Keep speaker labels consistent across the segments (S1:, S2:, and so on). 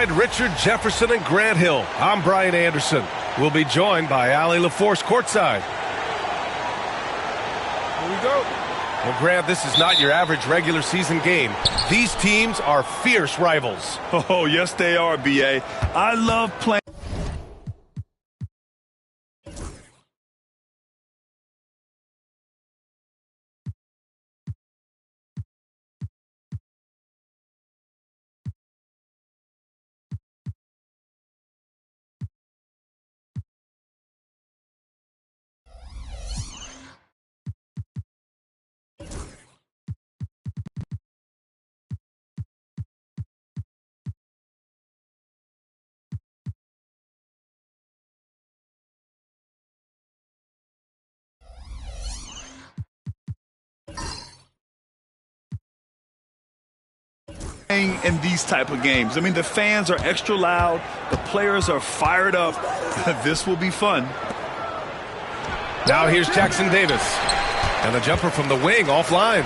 S1: alongside Richard Jefferson and Grant Hill. I'm Brian Anderson. We'll be joined by Allie LaForce courtside. Here we go. Well, Grant, this is not your average regular season game. These teams are fierce rivals.
S2: Oh, yes, they are, B.A. I love playing. In these type of games. I mean, the fans are extra loud. The players are fired up. This will be fun.
S1: Now here's Jackson Davis. And the jumper from the wing offline.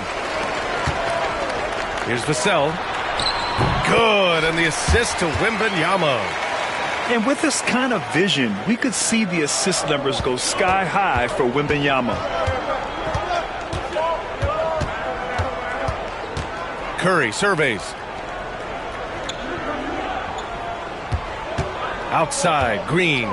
S1: Here's Vassell. Good. And the assist to Wembanyama.
S2: And with this kind of vision, we could see the assist numbers go sky high for Wembanyama.
S1: Curry surveys. Outside, Green.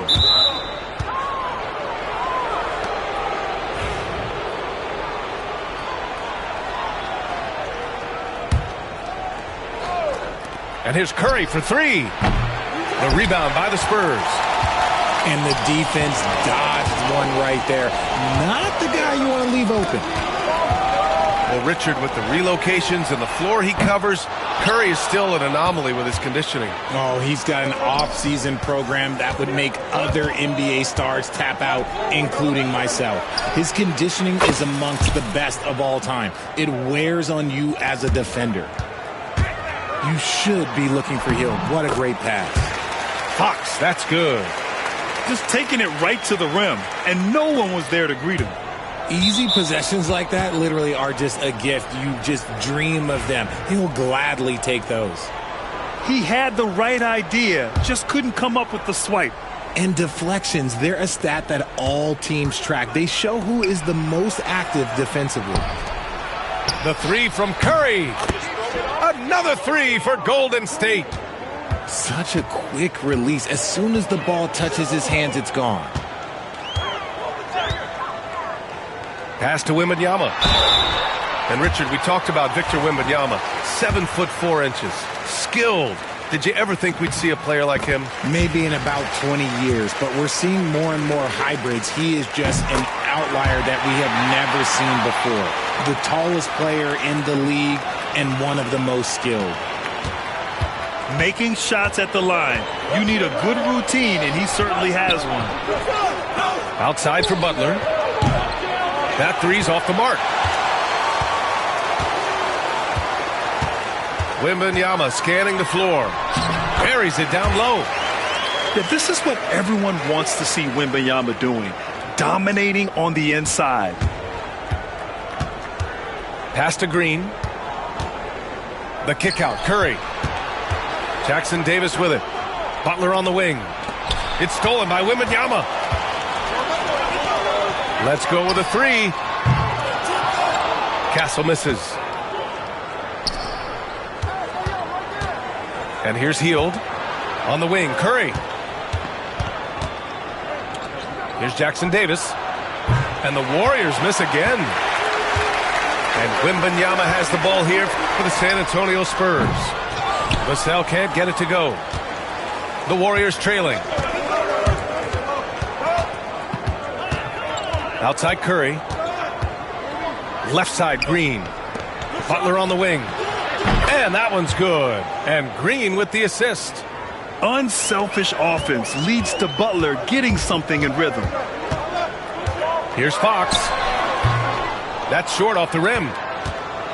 S1: And here's Curry for three. The rebound by the Spurs.
S3: And the defense dodged one right there. Not the guy you want to leave open.
S1: Well, Richard, with the relocations and the floor he covers, Curry is still an anomaly with his conditioning.
S3: Oh, he's got an off-season program that would make other NBA stars tap out, including myself. His conditioning is amongst the best of all time. It wears on you as a defender. You should be looking for Hill. What a great pass.
S1: Fox, that's good.
S2: Just taking it right to the rim, and no one was there to greet him.
S3: Easy possessions like that literally are just a gift. You just dream of them. He'll gladly take those.
S2: He had the right idea, just couldn't come up with the swipe.
S3: And deflections, they're a stat that all teams track. They show who is the most active defensively.
S1: The three from Curry. Another three for Golden State.
S3: Such a quick release. As soon as the ball touches his hands, it's gone.
S1: Pass to Wembanyama. And Richard, we talked about Victor Wembanyama. 7'4". Skilled. Did you ever think we'd see a player like him?
S3: Maybe in about 20 years, but we're seeing more and more hybrids. He is just an outlier that we have never seen before. The tallest player in the league and one of the most skilled.
S2: Making shots at the line. You need a good routine, and he certainly has one.
S1: Outside for Butler. That three's off the mark. Wembanyama scanning the floor. Buries it down low.
S2: Yeah, this is what everyone wants to see Wembanyama doing. Dominating on the inside.
S1: Pass to Green. The kick out. Curry. Jackson Davis with it. Butler on the wing. It's stolen by Wembanyama. Let's go with a three. Castle misses. And here's Hield on the wing. Curry. Here's Jackson Davis. And the Warriors miss again. And Wembanyama has the ball here for the San Antonio Spurs. Vassell can't get it to go. The Warriors trailing. Outside Curry. Left side Green. Butler on the wing. And that one's good. And Green with the assist.
S2: Unselfish offense leads to Butler getting something in rhythm.
S1: Here's Fox. That's short off the rim.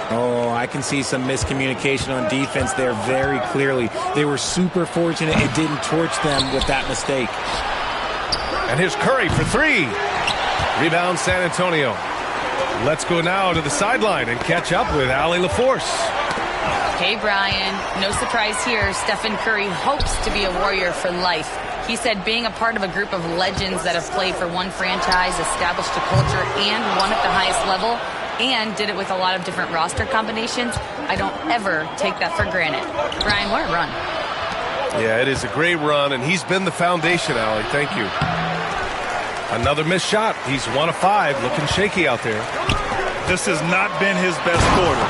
S3: Oh, I can see some miscommunication on defense there very clearly. They were super fortunate it didn't torch them with that mistake.
S1: And here's Curry for three. Rebound San Antonio. Let's go now to the sideline and catch up with Allie LaForce.
S4: Hey, Brian. No surprise here. Stephen Curry hopes to be a Warrior for life. He said being a part of a group of legends that have played for one franchise, established a culture, and won at the highest level, and did it with a lot of different roster combinations, I don't ever take that for granted. Brian, what a run.
S1: Yeah, it is a great run, and he's been the foundation, Allie. Thank you. Another missed shot. He's 1 of 5, looking shaky out there.
S2: This has not been his best quarter.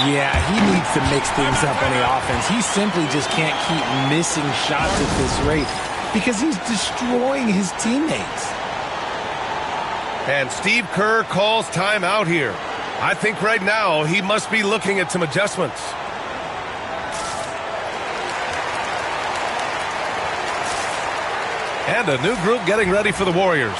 S3: Yeah, he needs to mix things up on the offense. He simply just can't keep missing shots at this rate because he's destroying his teammates.
S1: And Steve Kerr calls timeout here. I think right now he must be looking at some adjustments. And a new group getting ready for the Warriors.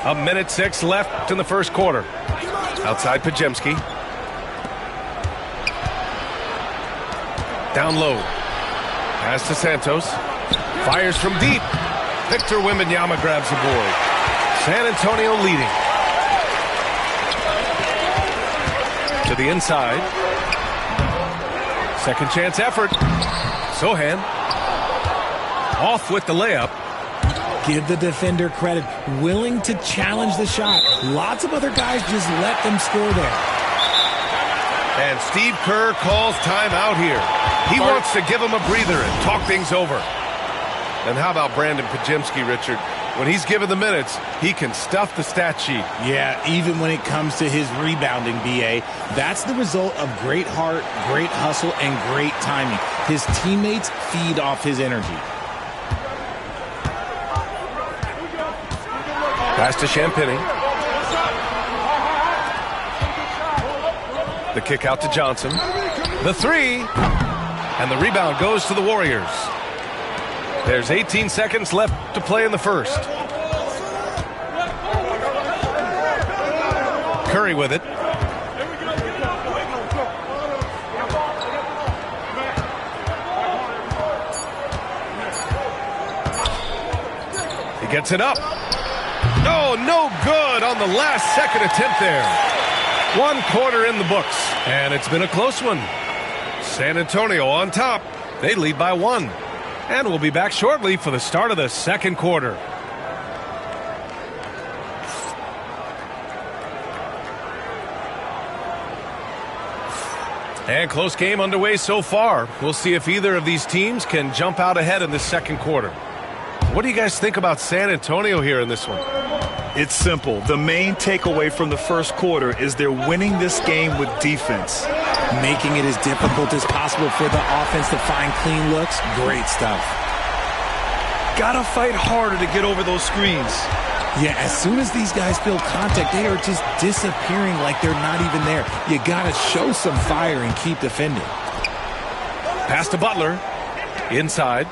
S1: A minute 6 left in the first quarter. Outside Pajemski. Down low. Pass to Santos. Fires from deep. Victor Wembanyama grabs the board. San Antonio leading. To the inside. Second chance effort. Sohan. Off with the layup.
S3: Give the defender credit. Willing to challenge the shot. Lots of other guys just let them score there.
S1: And Steve Kerr calls timeout here. He wants to give him a breather and talk things over. And how about Brandon Pajemski, Richard? When he's given the minutes, he can stuff the stat sheet.
S3: Yeah, even when it comes to his rebounding, B.A., that's the result of great heart, great hustle, and great timing. His teammates feed off his energy.
S1: Pass to Champagny. The kick out to Johnson. The three. And the rebound goes to the Warriors. There's 18 seconds left to play in the first. Curry with it. He gets it up. Oh, no good on the last second attempt there. 1 quarter in the books, and it's been a close one. San Antonio on top. They lead by 1. And we'll be back shortly for the start of the second quarter. And close game underway so far. We'll see if either of these teams can jump out ahead in the second quarter. What do you guys think about San Antonio here in this one?
S2: It's simple. The main takeaway from the first quarter is they're winning this game with defense.
S3: Making it as difficult as possible for the offense to find clean looks. Great stuff.
S2: Gotta fight harder to get over those screens.
S3: Yeah, as soon as these guys feel contact, they are just disappearing like they're not even there. You gotta show some fire and keep defending.
S1: Pass to Butler. Inside.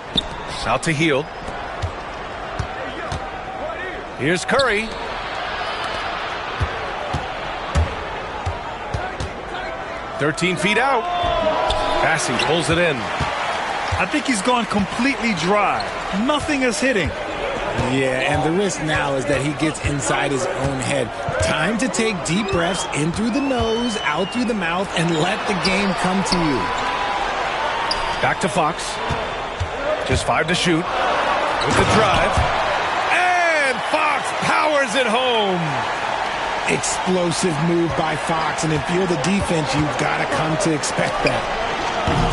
S1: Out to Hield. Here's Curry. "13 feet out." Passing pulls it in.
S2: I think he's gone completely dry. Nothing is hitting.
S3: Yeah, and the risk now is that he gets inside his own head. Time to take deep breaths in through the nose, out through the mouth, and let the game come to you.
S1: Back to Fox. Just 5 to shoot. With the drive. And Fox powers it home.
S3: Explosive move by Fox, and if you're the defense, you've got to come to expect that.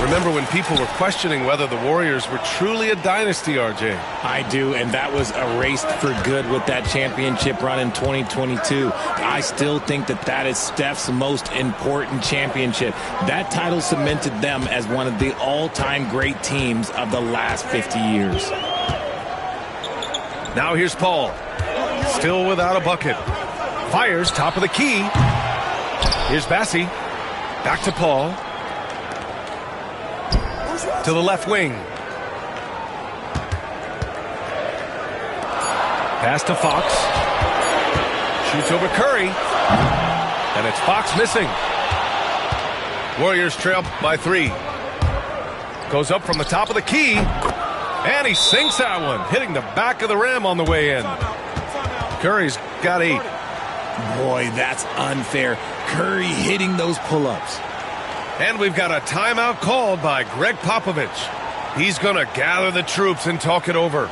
S1: Remember when people were questioning whether the Warriors were truly a dynasty, RJ?
S3: I do, and that was erased for good with that championship run in 2022. I still think that that is Steph's most important championship. That title cemented them as one of the all-time great teams of the last 50 years.
S1: Now here's Paul. Still without a bucket. Fires top of the key. Here's Bassi. Back to Paul. To the left wing. Pass to Fox. Shoots over Curry. And it's Fox missing. Warriors trail by 3. Goes up from the top of the key. And he sinks that one, hitting the back of the rim on the way in. Curry's got 8.
S3: Boy, that's unfair. Curry hitting those pull-ups.
S1: And we've got a timeout called by Greg Popovich. He's going to gather the troops and talk it over.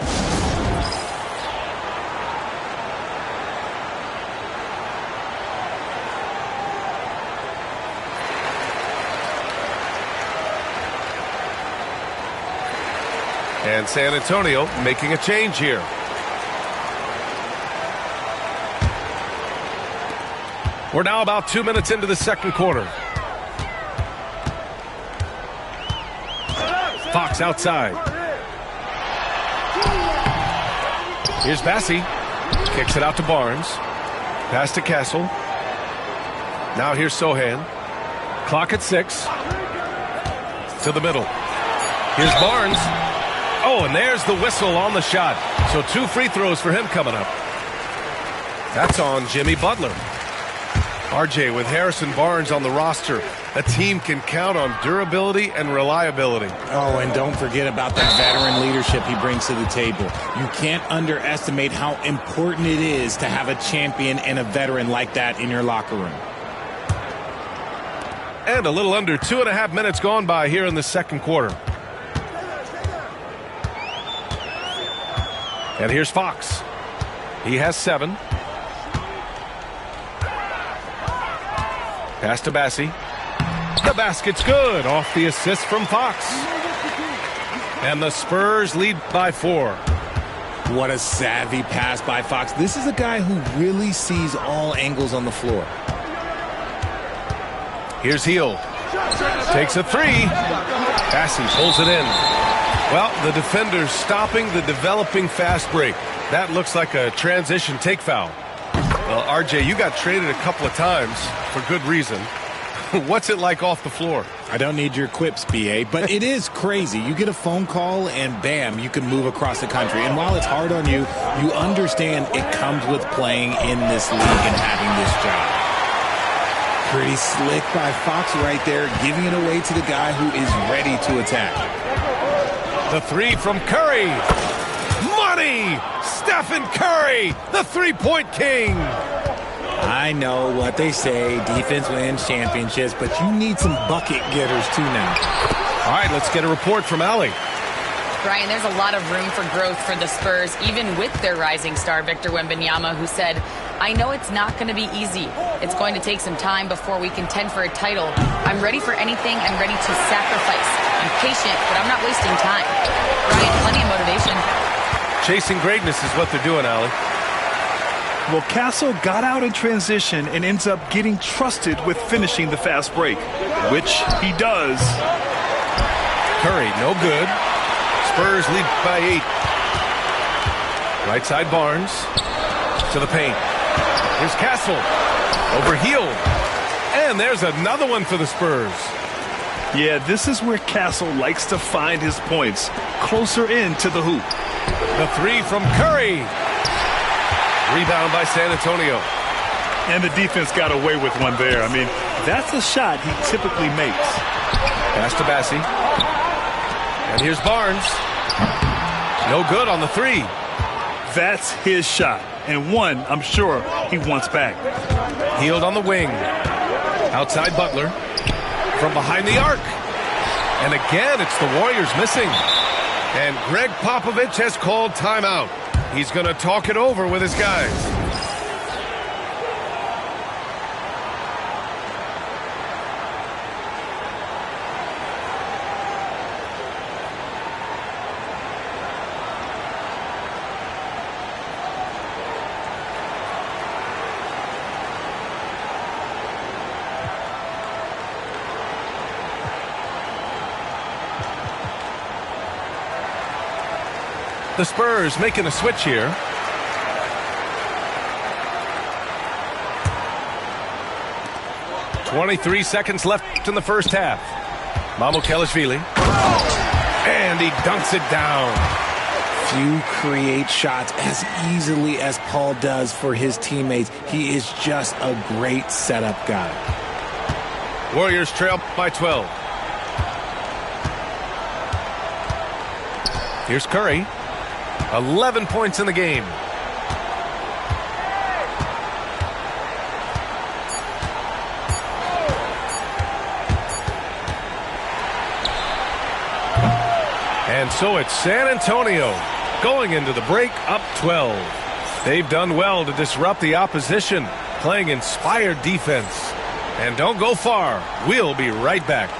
S1: And San Antonio making a change here. We're now about 2 minutes into the second quarter. Fox outside. Here's Bassi. Kicks it out to Barnes. Pass to Castle. Now here's Sohan. Clock at 6. To the middle. Here's Barnes. Oh, and there's the whistle on the shot. So 2 free throws for him coming up. That's on Jimmy Butler. RJ, with Harrison Barnes on the roster, a team can count on durability and reliability.
S3: Oh, and don't forget about the veteran leadership he brings to the table. You can't underestimate how important it is to have a champion and a veteran like that in your locker room.
S1: And a little under 2.5 minutes gone by here in the second quarter. And here's Fox. He has 7. Pass to Bassi. The basket's good off the assist from Fox. And the Spurs lead by 4.
S3: What a savvy pass by Fox. This is a guy who really sees all angles on the floor.
S1: Here's Hield. Takes a 3. Bassi pulls it in. Well, the defender's stopping the developing fast break. That looks like a transition take foul. Well, RJ, you got traded a couple of times for good reason. What's it like off the floor?
S3: I don't need your quips, BA, but it is crazy. You get a phone call and bam, you can move across the country. And while it's hard on you, you understand it comes with playing in this league and having this job. Pretty slick by Fox right there, giving it away to the guy who is ready to attack.
S1: The 3 from Curry. Money! Stephen Curry, the three-point king.
S3: I know what they say, defense wins championships, but you need some bucket getters too now.
S1: All right, let's get a report from Allie.
S4: Brian, there's a lot of room for growth for the Spurs, even with their rising star, Victor Wembanyama, who said, I know it's not going to be easy. It's going to take some time before we contend for a title. I'm ready for anything. I'm ready to sacrifice. I'm patient, but I'm not wasting time. Brian, plenty of motivation.
S1: Chasing greatness is what they're doing, Allie.
S2: Well, Castle got out in transition and ends up getting trusted with finishing the fast break, which he does.
S1: Curry, no good. Spurs lead by 8. Right side Barnes to the paint. Here's Castle. Over Hield. And there's another one for the Spurs.
S2: Yeah, this is where Castle likes to find his points, closer in to the hoop.
S1: The 3 from Curry. Rebound by San Antonio.
S2: And the defense got away with one there. I mean, that's a shot he typically makes.
S1: Pass to Bassi. And here's Barnes. No good on the 3.
S2: That's his shot. And one, I'm sure, he wants back.
S1: Hield on the wing. Outside Butler. From behind the arc. And again, it's the Warriors missing. And Greg Popovich has called timeout. He's going to talk it over with his guys. The Spurs making a switch here. 23 seconds left in the first half. Mamukelashvili. And he dunks it down.
S3: Few create shots as easily as Paul does for his teammates. He is just a great setup guy.
S1: Warriors trail by 12. Here's Curry. 11 points in the game. And so it's San Antonio going into the break up 12. They've done well to disrupt the opposition, playing inspired defense. And don't go far. We'll be right back.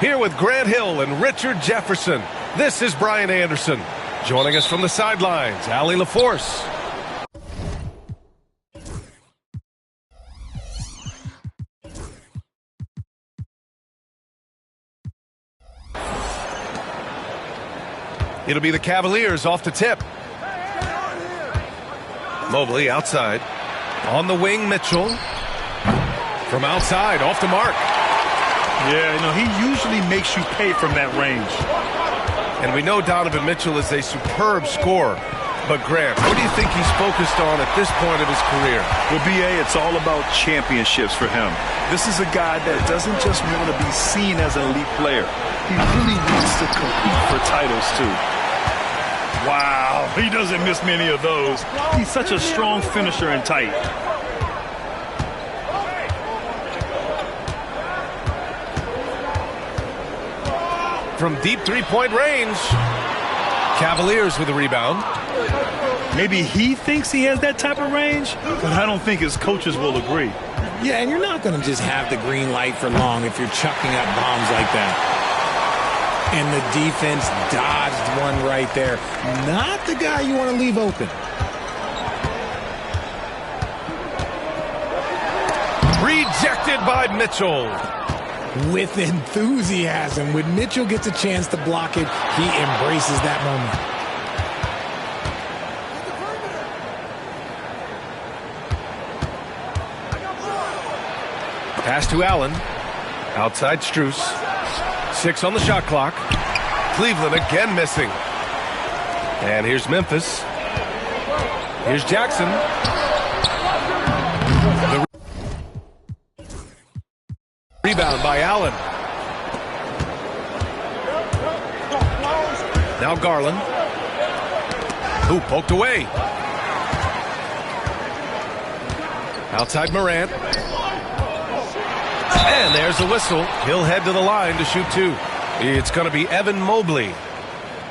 S1: Here with Grant Hill and Richard Jefferson, this is Brian Anderson. Joining us from the sidelines, Allie LaForce. It'll be the Cavaliers off the tip. Mobley outside. On the wing, Mitchell. From outside, off the mark.
S2: Yeah, you know, he usually makes you pay from that range.
S1: And we know Donovan Mitchell is a superb scorer. But, Grant, what do you think he's focused on at this point of his career?
S2: Well, B.A., it's all about championships for him. This is a guy that doesn't just want to be seen as an elite player. He really wants to compete for titles, too. Wow, he doesn't miss many of those. He's such a strong finisher and tight.
S1: From deep three-point range. Cavaliers with the rebound.
S2: Maybe he thinks he has that type of range, but I don't think his coaches will agree.
S3: Yeah, and you're not going to just have the green light for long if you're chucking up bombs like that. And the defense dodged one right there. Not the guy you want to leave open.
S1: Rejected by Mitchell.
S3: With enthusiasm. When Mitchell gets a chance to block it, he embraces that moment.
S1: Pass to Allen. Outside Strus. 6 on the shot clock. Cleveland again missing. And here's Memphis. Here's Jackson. The rebound by Allen. Now Garland. Ooh, poked away. Outside Morant. And there's the whistle. He'll head to the line to shoot two. It's going to be Evan Mobley.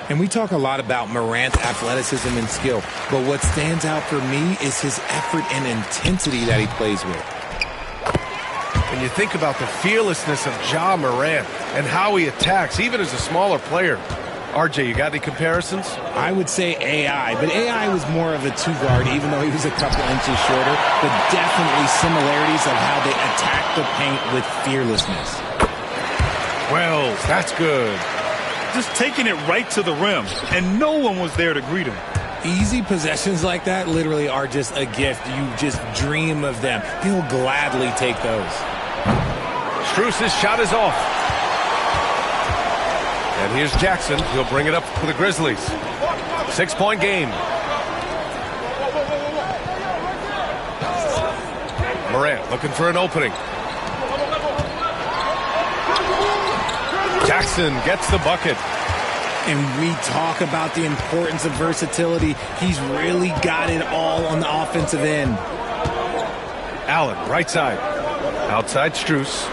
S3: And we talk a lot about Morant's athleticism and skill, but what stands out for me is his effort and intensity that he plays with.
S1: When you think about the fearlessness of Ja Morant and how he attacks, even as a smaller player. RJ, you got any comparisons?
S3: I would say AI, but AI was more of a two-guard, even though he was a couple inches shorter, but definitely similarities of how they attack the paint with fearlessness.
S1: Wells, that's good.
S2: Just taking it right to the rim, and no one was there to greet him.
S3: Easy possessions like that literally are just a gift. You just dream of them. He'll gladly take those.
S1: Strus's shot is off. And here's Jackson. He'll bring it up for the Grizzlies. 6-point game. Morant looking for an opening. Jackson gets the bucket.
S3: And we talk about the importance of versatility. He's really got it all on the offensive end.
S1: Allen, right side. Outside Strus.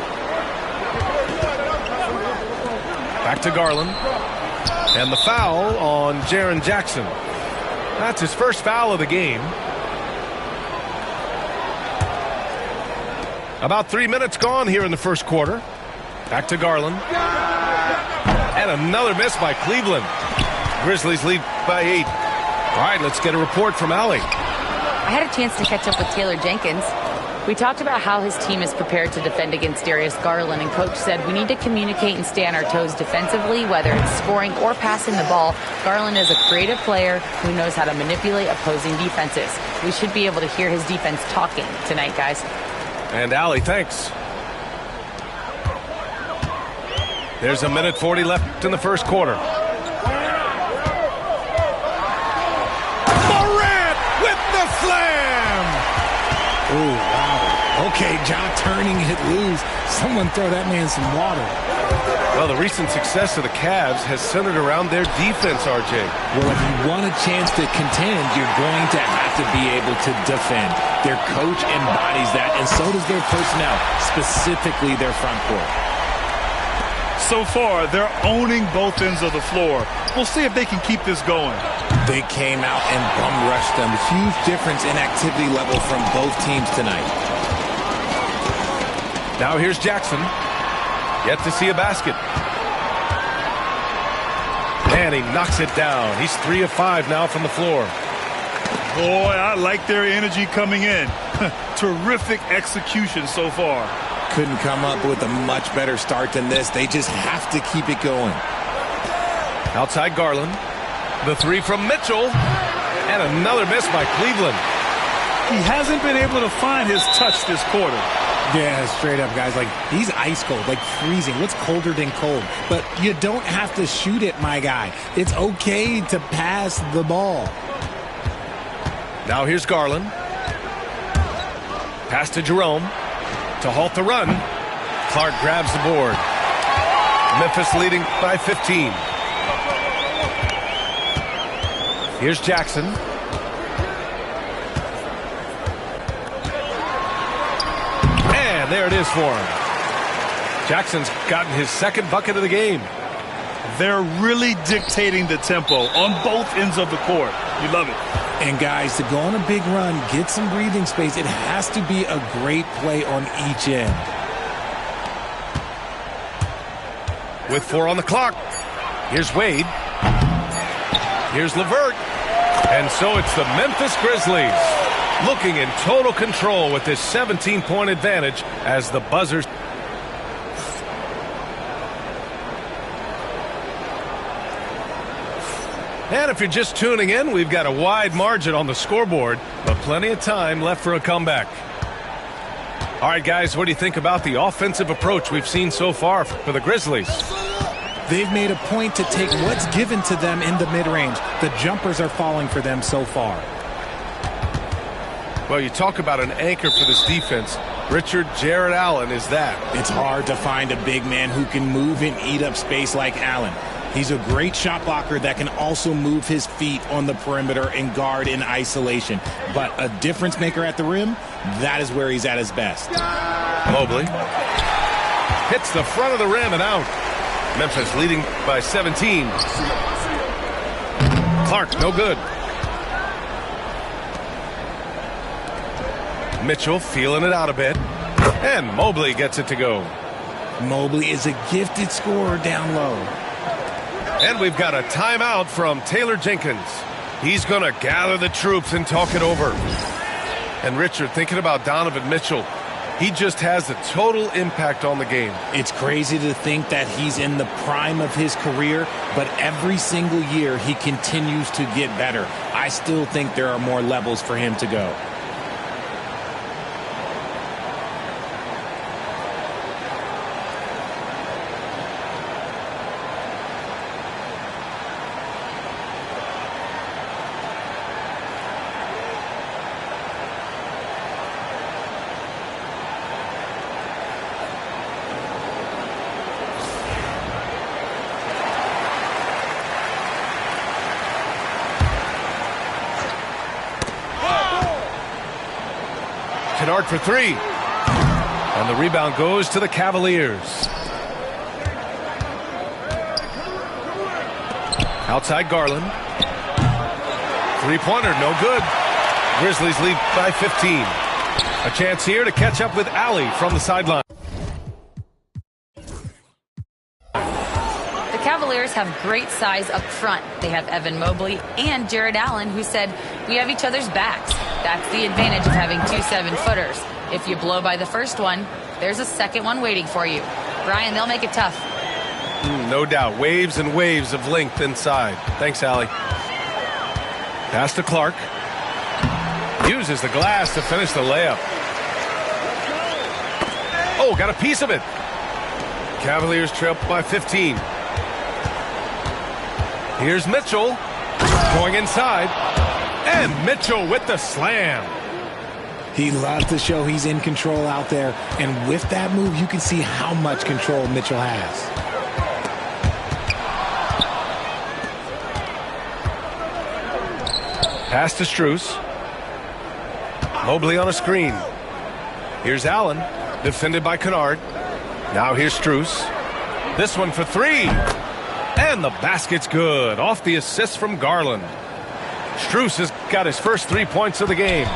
S1: Back to Garland. And the foul on Jaren Jackson. That's his first foul of the game. About 3 minutes gone here in the first quarter. Back to Garland. And another miss by Cleveland. Grizzlies lead by 8. All right, let's get a report from Allie.
S4: I had a chance to catch up with Taylor Jenkins. We talked about how his team is prepared to defend against Darius Garland, and Coach said we need to communicate and stay on our toes defensively, whether it's scoring or passing the ball. Garland is a creative player who knows how to manipulate opposing defenses. We should be able to hear his defense talking tonight, guys.
S1: And Allie, thanks. There's a minute 40 left in the first quarter.
S3: Morant with the slam! Oh, wow. Okay, John turning it loose. Someone throw that man some water.
S1: Well, the recent success of the Cavs has centered around their defense, RJ.
S3: Well, if you want a chance to contend, you're going to have to be able to defend. Their coach embodies that, and so does their personnel, specifically their front court.
S2: So far, they're owning both ends of the floor. We'll see if they can keep this going.
S3: They came out and bum rushed them. Huge difference in activity level from both teams tonight.
S1: Now here's Jackson. Yet to see a basket. And he knocks it down. He's 3 of 5 now from the floor.
S2: Boy, I like their energy coming in. Terrific execution so far.
S3: Couldn't come up with a much better start than this. They just have to keep it going.
S1: Outside Garland. The 3 from Mitchell. And another miss by Cleveland.
S2: He hasn't been able to find his touch this quarter.
S3: Yeah, straight up, guys. Like, he's ice cold, like freezing. What's colder than cold? But you don't have to shoot it, my guy. It's okay to pass the ball.
S1: Now here's Garland. Pass to Jerome. To halt the run. Clark grabs the board. Memphis leading by 15. Here's Jackson. And there it is for him. Jackson's gotten his second bucket of the game.
S2: They're really dictating the tempo on both ends of the court. You love it.
S3: And guys, to go on a big run, get some breathing space, it has to be a great play on each end.
S1: With 4 on the clock. Here's Wade. Here's LeVert. And so it's the Memphis Grizzlies looking in total control with this 17-point advantage as the buzzers. And if you're just tuning in, we've got a wide margin on the scoreboard, but plenty of time left for a comeback. All right, guys, what do you think about the offensive approach we've seen so far for the Grizzlies?
S3: They've made a point to take what's given to them in the mid-range. The jumpers are falling for them so far.
S1: Well, you talk about an anchor for this defense. Richard Allen is that.
S3: It's hard to find a big man who can move and eat up space like Allen. He's a great shot blocker that can also move his feet on the perimeter and guard in isolation. But a difference maker at the rim, that is where he's at his best.
S1: Mobley hits the front of the rim and out. Memphis leading by 17. Clark, no good. Mitchell feeling it out a bit. And Mobley gets it to go.
S3: Mobley is a gifted scorer down low.
S1: And we've got a timeout from Taylor Jenkins. He's going to gather the troops and talk it over. And Richard, thinking about Donovan Mitchell, he just has a total impact on the game.
S3: It's crazy to think that he's in the prime of his career, but every single year he continues to get better. I still think there are more levels for him to go.
S1: Kennard for three. And the rebound goes to the Cavaliers. Outside Garland. Three-pointer, no good. Grizzlies lead by 15. A chance here to catch up with Allie from the sideline.
S4: The Cavaliers have great size up front. They have Evan Mobley and Jared Allen, who said, "We have each other's backs." That's the advantage of having two 7-footers. If you blow by the first one, there's a second one waiting for you. Brian, they'll make it tough.
S1: No doubt. Waves and waves of length inside. Thanks, Allie. Pass to Clark. Uses the glass to finish the layup. Oh, got a piece of it. Cavaliers trail by 15. Here's Mitchell going inside. And Mitchell with the slam.
S3: He loves to show he's in control out there. And with that move, you can see how much control Mitchell has.
S1: Pass to Strus. Mobley on a screen. Here's Allen, defended by Kennard. Now here's Strus. This one for three. And the basket's good. Off the assist from Garland. Strus has got his first 3 points of the game.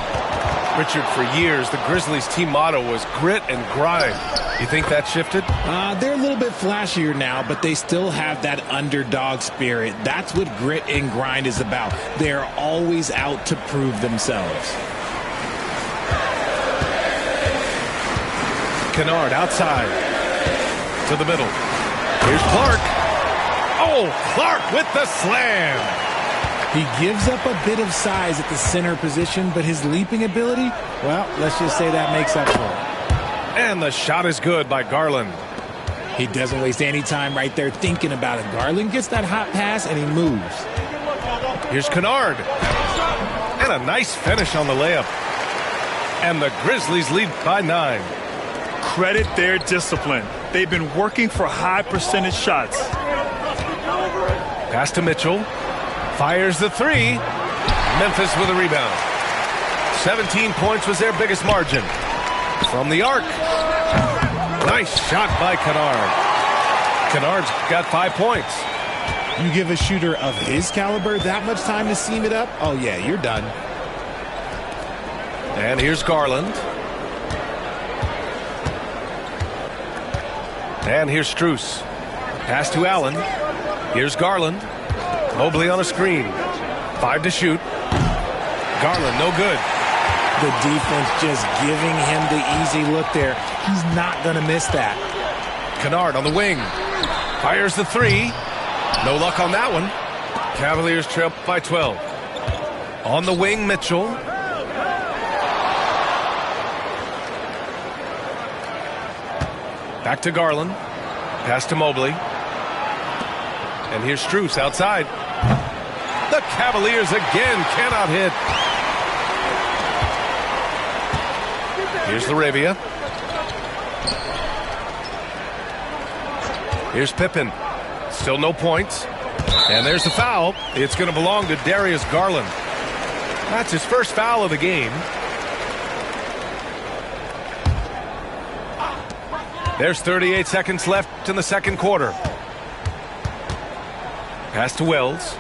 S1: Richard, for years, the Grizzlies team motto was grit and grind. You think that shifted?
S3: They're a little bit flashier now, but they still have that underdog spirit. That's what grit and grind is about. They're always out to prove themselves.
S1: Kennard outside to the middle. Here's Clark. Oh, Clark with the slam.
S3: He gives up a bit of size at the center position, but his leaping ability, well, let's just say that makes up for it.
S1: And the shot is good by Garland.
S3: He doesn't waste any time right there thinking about it. Garland gets that hot pass, and he moves.
S1: Here's Kennard. And a nice finish on the layup. And the Grizzlies lead by 9.
S2: Credit their discipline. They've been working for high percentage shots.
S1: Pass to Mitchell. Fires the three. Memphis with a rebound. 17 points was their biggest margin. From the arc. Nice shot by Kennard. Kennard's got 5 points.
S3: You give a shooter of his caliber that much time to seam it up? Oh, yeah, you're done.
S1: And here's Garland. And here's Strus. Pass to Allen. Here's Garland. Mobley on a screen. 5 to shoot. Garland, no good.
S3: The defense just giving him the easy look there. He's not going to miss that.
S1: Kennard on the wing. Fires the three. No luck on that one. Cavaliers trail by 12. On the wing, Mitchell. Back to Garland. Pass to Mobley. And here's Strus outside. The Cavaliers again cannot hit. Here's Larabia. Here's Pippen. Still no points. And there's the foul. It's going to belong to Darius Garland. That's his first foul of the game. There's 38 seconds left in the second quarter. Pass to Wells.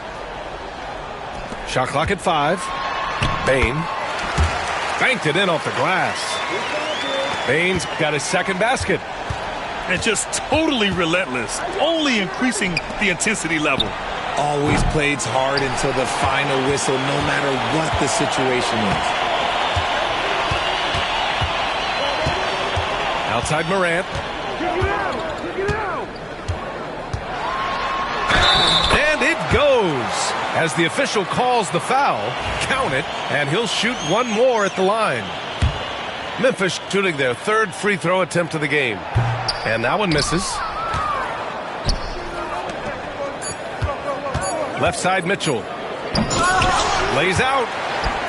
S1: Shot clock at 5. Bain. Banked it in off the glass. Bain's got his second basket.
S2: And just totally relentless, only increasing the intensity level.
S3: Always plays hard until the final whistle, no matter what the situation is.
S1: Outside Morant. And it goes. As the official calls the foul, count it, and he'll shoot one more at the line. Memphis shooting their third free throw attempt of the game. And that one misses. Left side Mitchell. Lays out.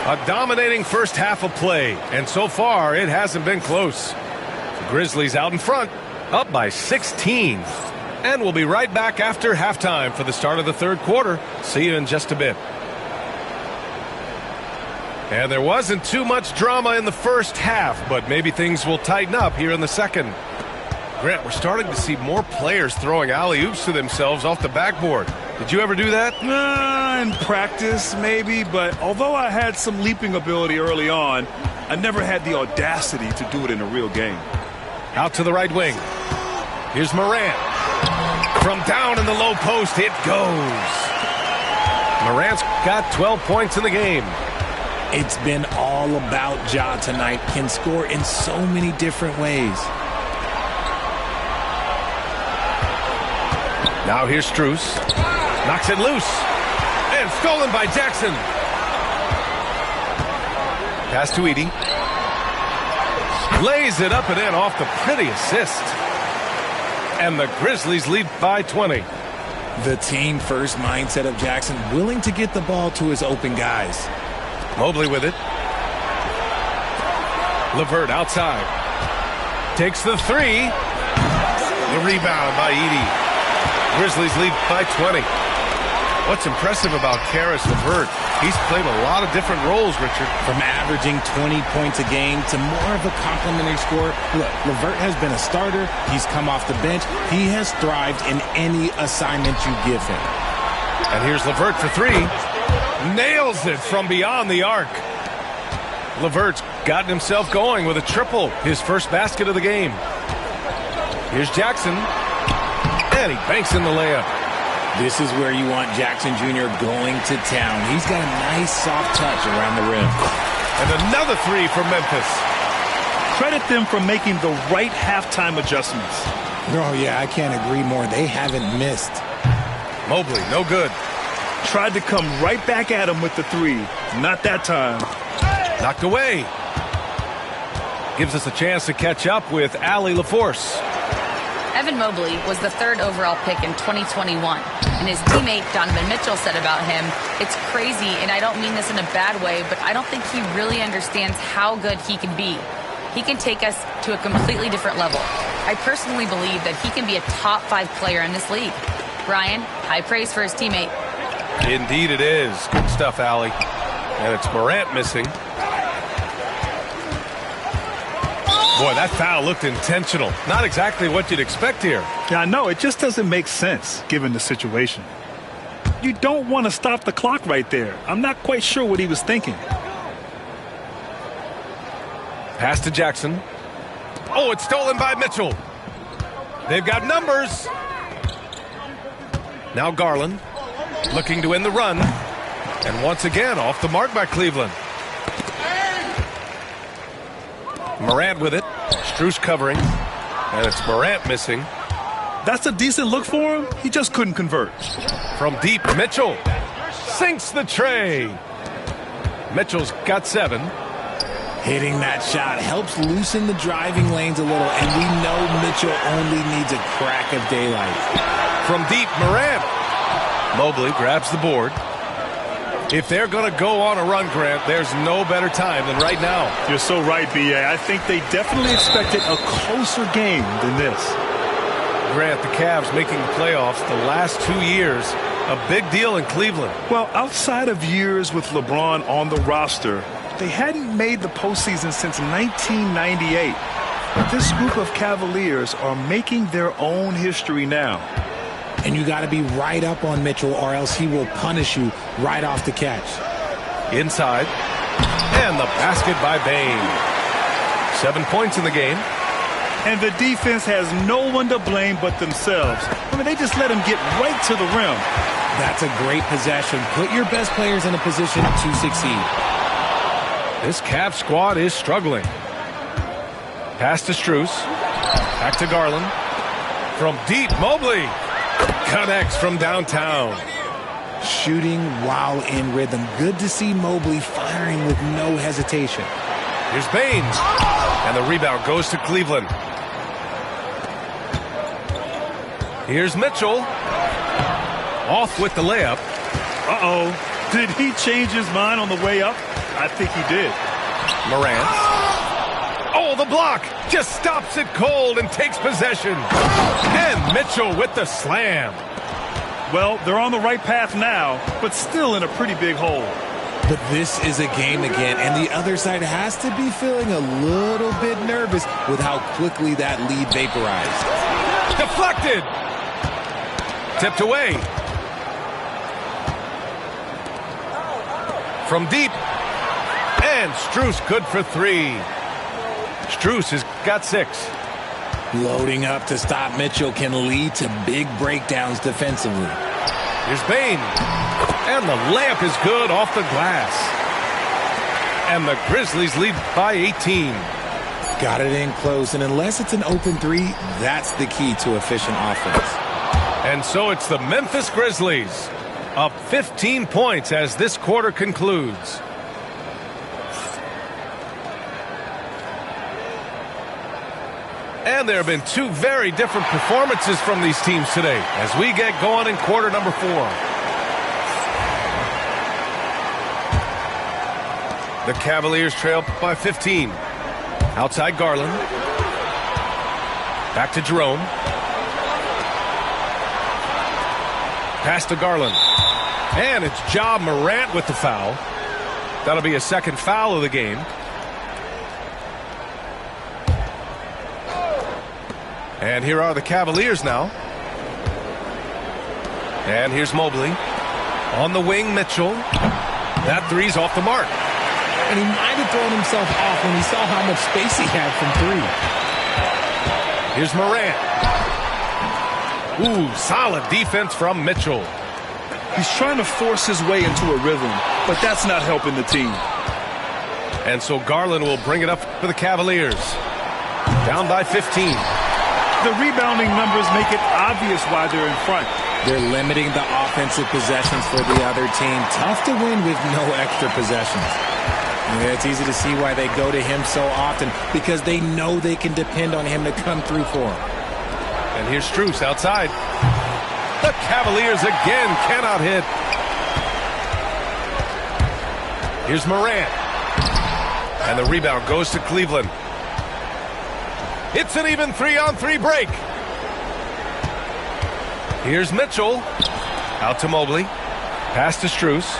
S1: A dominating first half of play. And so far, it hasn't been close. The Grizzlies out in front, up by 16. And we'll be right back after halftime for the start of the third quarter. See you in just a bit. And there wasn't too much drama in the first half, but maybe things will tighten up here in the second. Grant, we're starting to see more players throwing alley-oops to themselves off the backboard. Did you ever do that?
S2: In practice, maybe, but although I had some leaping ability early on, I never had the audacity to do it in a real game.
S1: Out to the right wing. Here's Morant. From down in the low post, it goes. Morant's got 12 points in the game.
S3: It's been all about Ja tonight. Can score in so many different ways.
S1: Now here's Strus. Knocks it loose. And stolen by Jackson. Pass to Edey. Lays it up and in off the pretty assist. And the Grizzlies lead by 20.
S3: The team-first mindset of Jackson, willing to get the ball to his open guys.
S1: Mobley with it. LeVert outside. Takes the three. The rebound by Edey. Grizzlies lead by 20. What's impressive about Karis LeVert, he's played a lot of different roles, Richard.
S3: From averaging 20 points a game to more of a complimentary scorer. Look, LeVert has been a starter. He's come off the bench. He has thrived in any assignment you give him.
S1: And here's LeVert for three. Nails it from beyond the arc. LeVert's gotten himself going with a triple, his first basket of the game. Here's Jackson. And he banks in the layup.
S3: This is where you want Jackson Jr. going to town. He's got a nice soft touch around the rim.
S1: And another three for Memphis.
S2: Credit them for making the right halftime adjustments.
S3: Oh, yeah, I can't agree more. They haven't missed.
S1: Mobley, no good.
S2: Tried to come right back at him with the three. Not that time.
S1: Knocked away. Gives us a chance to catch up with Allie LaForce.
S4: Evan Mobley was the third overall pick in 2021, and his teammate Donovan Mitchell said about him, "It's crazy, and I don't mean this in a bad way, but I don't think he really understands how good he can be. He can take us to a completely different level. I personally believe that he can be a top 5 player in this league." Brian, high praise for his teammate.
S1: Indeed it is. Good stuff, Allie. And it's Morant missing. Boy, that foul looked intentional. Not exactly what you'd expect here.
S2: Yeah, I know. It just doesn't make sense, given the situation. You don't want to stop the clock right there. I'm not quite sure what he was thinking.
S1: Pass to Jackson. Oh, it's stolen by Mitchell. They've got numbers. Now Garland looking to end the run. And once again, off the mark by Cleveland. Morant with it. Strus covering. And it's Morant missing.
S2: That's a decent look for him. He just couldn't convert.
S1: From deep, Mitchell sinks the tray. Mitchell's got 7.
S3: Hitting that shot helps loosen the driving lanes a little, and we know Mitchell only needs a crack of daylight.
S1: From deep, Morant. Mobley grabs the board. If they're going to go on a run, Grant, there's no better time than right now.
S2: You're so right, B.A. I think they definitely expected a closer game than this.
S1: Grant, the Cavs making the playoffs the last 2 years, a big deal in Cleveland.
S2: Well, outside of years with LeBron on the roster, they hadn't made the postseason since 1998. But this group of Cavaliers are making their own history now.
S3: And you got to be right up on Mitchell, or else he will punish you right off the catch.
S1: Inside. And the basket by Bane. 7 points in the game.
S2: And the defense has no one to blame but themselves. I mean, they just let him get right to the rim.
S3: That's a great possession. Put your best players in a position to succeed.
S1: This Cavs squad is struggling. Pass to Strus. Back to Garland. From deep, Mobley connects from downtown.
S3: Shooting while in rhythm. Good to see Mobley firing with no hesitation.
S1: Here's Baines. And the rebound goes to Cleveland. Here's Mitchell. Off with the layup.
S2: Uh-oh. Did he change his mind on the way up? I think he did.
S1: Morant. Oh, the block. Just stops it cold and takes possession. And Mitchell with the slam.
S2: Well, they're on the right path now, but still in a pretty big hole.
S3: But this is a game again, and the other side has to be feeling a little bit nervous with how quickly that lead vaporized.
S1: Deflected. Tipped away. From deep. And Strus good for 3. Strus has got 6.
S3: Loading up to stop Mitchell can lead to big breakdowns defensively.
S1: Here's Bane. And the layup is good off the glass. And the Grizzlies lead by 18.
S3: Got it in close, and unless it's an open 3, that's the key to efficient offense.
S1: And so it's the Memphis Grizzlies up 15 points as this quarter concludes. And there have been 2 very different performances from these teams today as we get going in quarter number 4. The Cavaliers trail by 15. Outside Garland. Back to Jerome. Pass to Garland. And it's Ja Morant with the foul. That'll be a second foul of the game. And here are the Cavaliers now. And here's Mobley. On the wing, Mitchell. That 3's off the mark.
S3: And he might have thrown himself off when he saw how much space he had from 3.
S1: Here's Morant. Ooh, solid defense from Mitchell.
S2: He's trying to force his way into a rhythm, but that's not helping the team.
S1: And so Garland will bring it up for the Cavaliers. Down by 15.
S2: The rebounding numbers make it obvious why they're in front.
S3: They're limiting the offensive possessions for the other team. Tough to win with no extra possessions. Yeah, it's easy to see why they go to him so often, because they know they can depend on him to come through for them.
S1: And here's Strus outside. The Cavaliers again cannot hit. Here's Morant. And the rebound goes to Cleveland. It's an even 3-on-3 break. Here's Mitchell. Out to Mobley. Pass to Strus.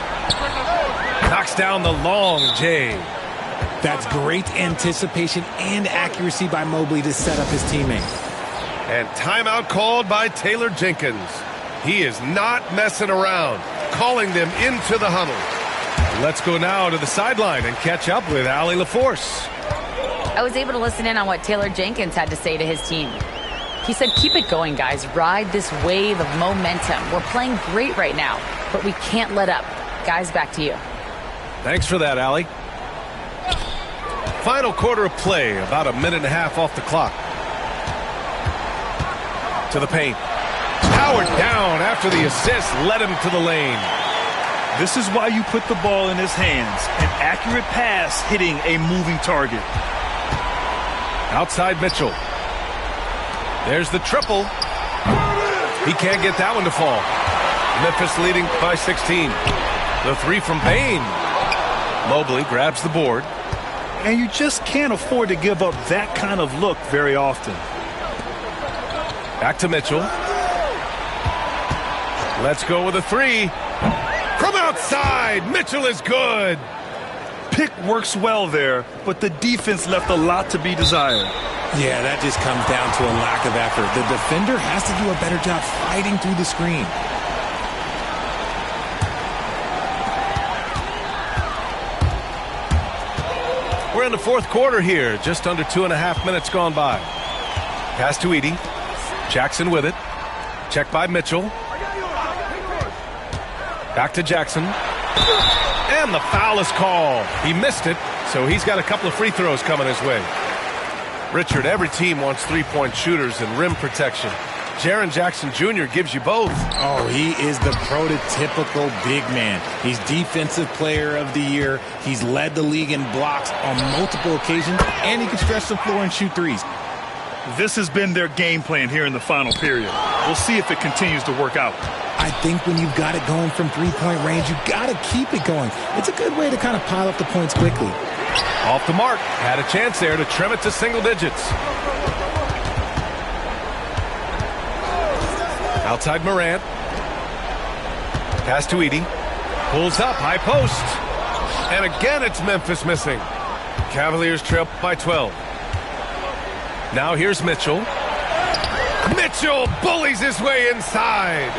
S1: Knocks down the long J.
S3: That's great anticipation and accuracy by Mobley to set up his teammate.
S1: And timeout called by Taylor Jenkins. He is not messing around, calling them into the huddle. Let's go now to the sideline and catch up with Allie LaForce.
S4: I was able to listen in on what Taylor Jenkins had to say to his team. He said, keep it going, guys. Ride this wave of momentum. We're playing great right now, but we can't let up. Guys, back to you.
S1: Thanks for that, Allie. Final quarter of play, about a minute and a half off the clock. To the paint. Powered down after the assist led him to the lane.
S2: This is why you put the ball in his hands. An accurate pass hitting a moving target.
S1: Outside Mitchell. There's the triple. He can't get that one to fall. Memphis leading by 16. The 3 from Bane. Mobley grabs the board.
S2: And you just can't afford to give up that kind of look very often.
S1: Back to Mitchell. Let's go with a three. From outside, Mitchell is good.
S2: Pick works well there, but the defense left a lot to be desired.
S3: Yeah, that just comes down to a lack of effort. The defender has to do a better job fighting through the screen.
S1: We're in the fourth quarter here. Just under 2.5 minutes gone by. Pass to Edey. Jackson with it. Check by Mitchell. Back to Jackson. And the foul is called. He missed it, so he's got a couple of free throws coming his way. Richard, every team wants three-point shooters and rim protection. Jaren Jackson Jr. gives you both.
S3: Oh, he is the prototypical big man. He's Defensive Player of the Year. He's led the league in blocks on multiple occasions, and he can stretch the floor and shoot threes.
S2: This has been their game plan here in the final period. We'll see if it continues to work out.
S3: I think when you've got it going from three-point range, you've got to keep it going. It's a good way to kind of pile up the points quickly.
S1: Off the mark. Had a chance there to trim it to single digits. Outside Morant. Pass to Edey. Pulls up, high post. And again, it's Memphis missing. Cavaliers trail by 12. Now here's Mitchell. Mitchell bullies his way inside.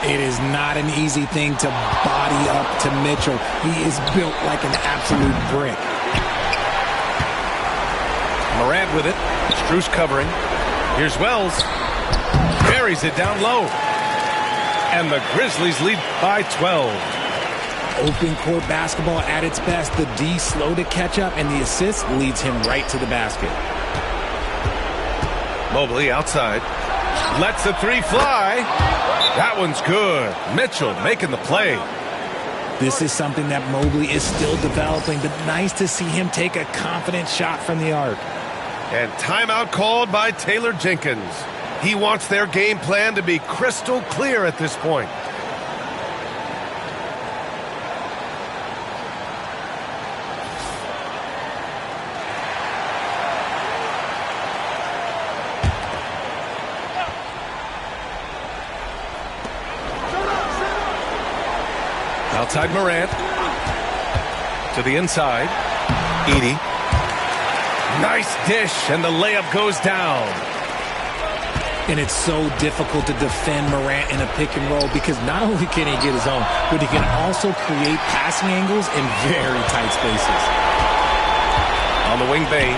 S3: It is not an easy thing to body up to Mitchell. He is built like an absolute brick.
S1: Morant with it. Strus covering. Here's Wells. Buries it down low. And the Grizzlies lead by 12.
S3: Open court basketball at its best. The D slow to catch up, and the assist leads him right to the basket.
S1: Mobley outside. Lets the three fly. That one's good. Mitchell making the play.
S3: This is something that Mobley is still developing, but nice to see him take a confident shot from the arc.
S1: And timeout called by Taylor Jenkins. He wants their game plan to be crystal clear at this point. Outside Morant. To the inside. Edey. Nice dish, and the layup goes down.
S3: And it's so difficult to defend Morant in a pick and roll because not only can he get his own, but he can also create passing angles in very tight spaces.
S1: On the wing, Bain.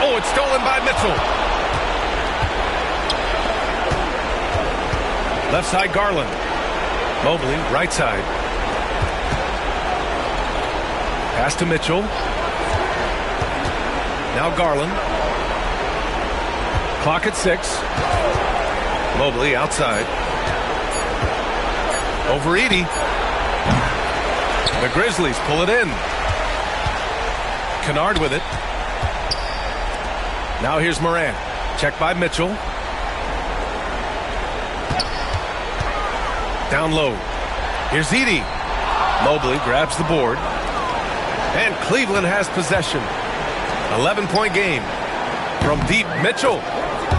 S1: Oh, it's stolen by Mitchell. Left side, Garland. Mobley, right side. Pass to Mitchell. Now Garland. Clock at 6. Mobley outside. Over Edey. The Grizzlies pull it in. Kennard with it. Now here's Morant. Check by Mitchell. Down low. Here's Edey. Mobley grabs the board. And Cleveland has possession. 11-point game. From deep, Mitchell.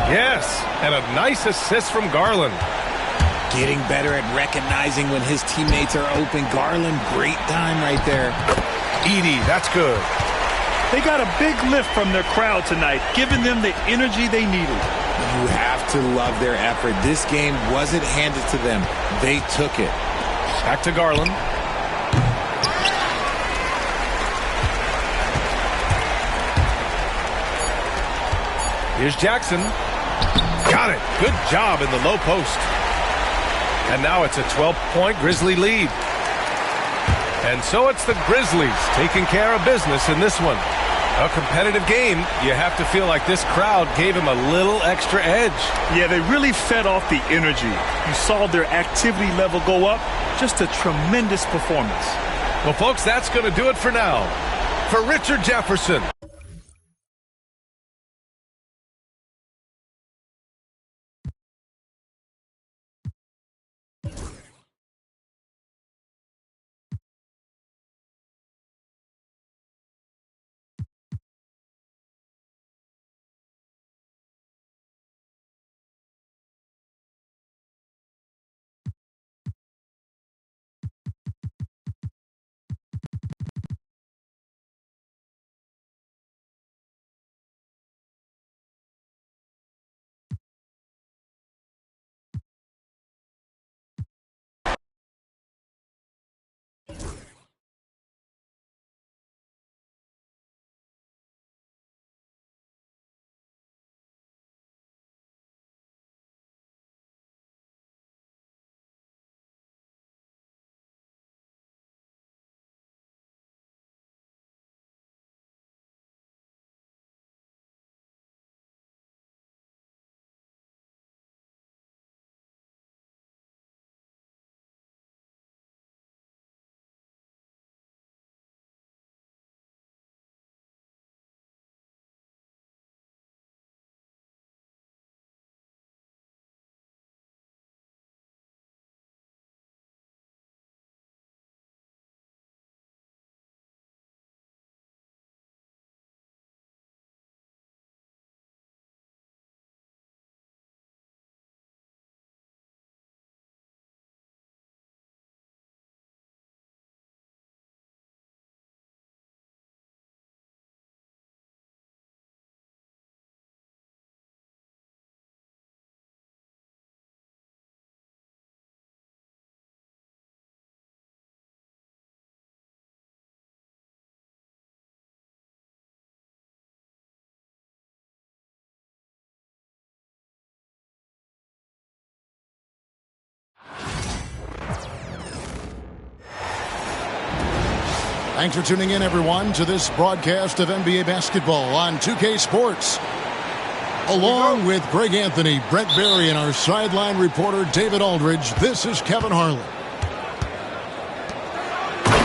S1: Yes, and a nice assist from Garland.
S3: Getting better at recognizing when his teammates are open. Garland, great time right there.
S1: Edey, that's good.
S2: They got a big lift from their crowd tonight, giving them the energy they needed.
S3: You have to love their effort. This game wasn't handed to them. They took it.
S1: Back to Garland. Here's Jackson. Got it. Good job in the low post. And now it's a 12-point Grizzly lead. And so it's the Grizzlies taking care of business in this one. A competitive game. You have to feel like this crowd gave him a little extra edge.
S2: Yeah, they really fed off the energy. You saw their activity level go up. Just a tremendous performance.
S1: Well, folks, that's going to do it for now. For Richard Jefferson.
S5: Thanks for tuning in, everyone, to this broadcast of NBA basketball on 2K Sports. Along with Greg Anthony, Brett Berry, and our sideline reporter David Aldridge, this is Kevin Harlan.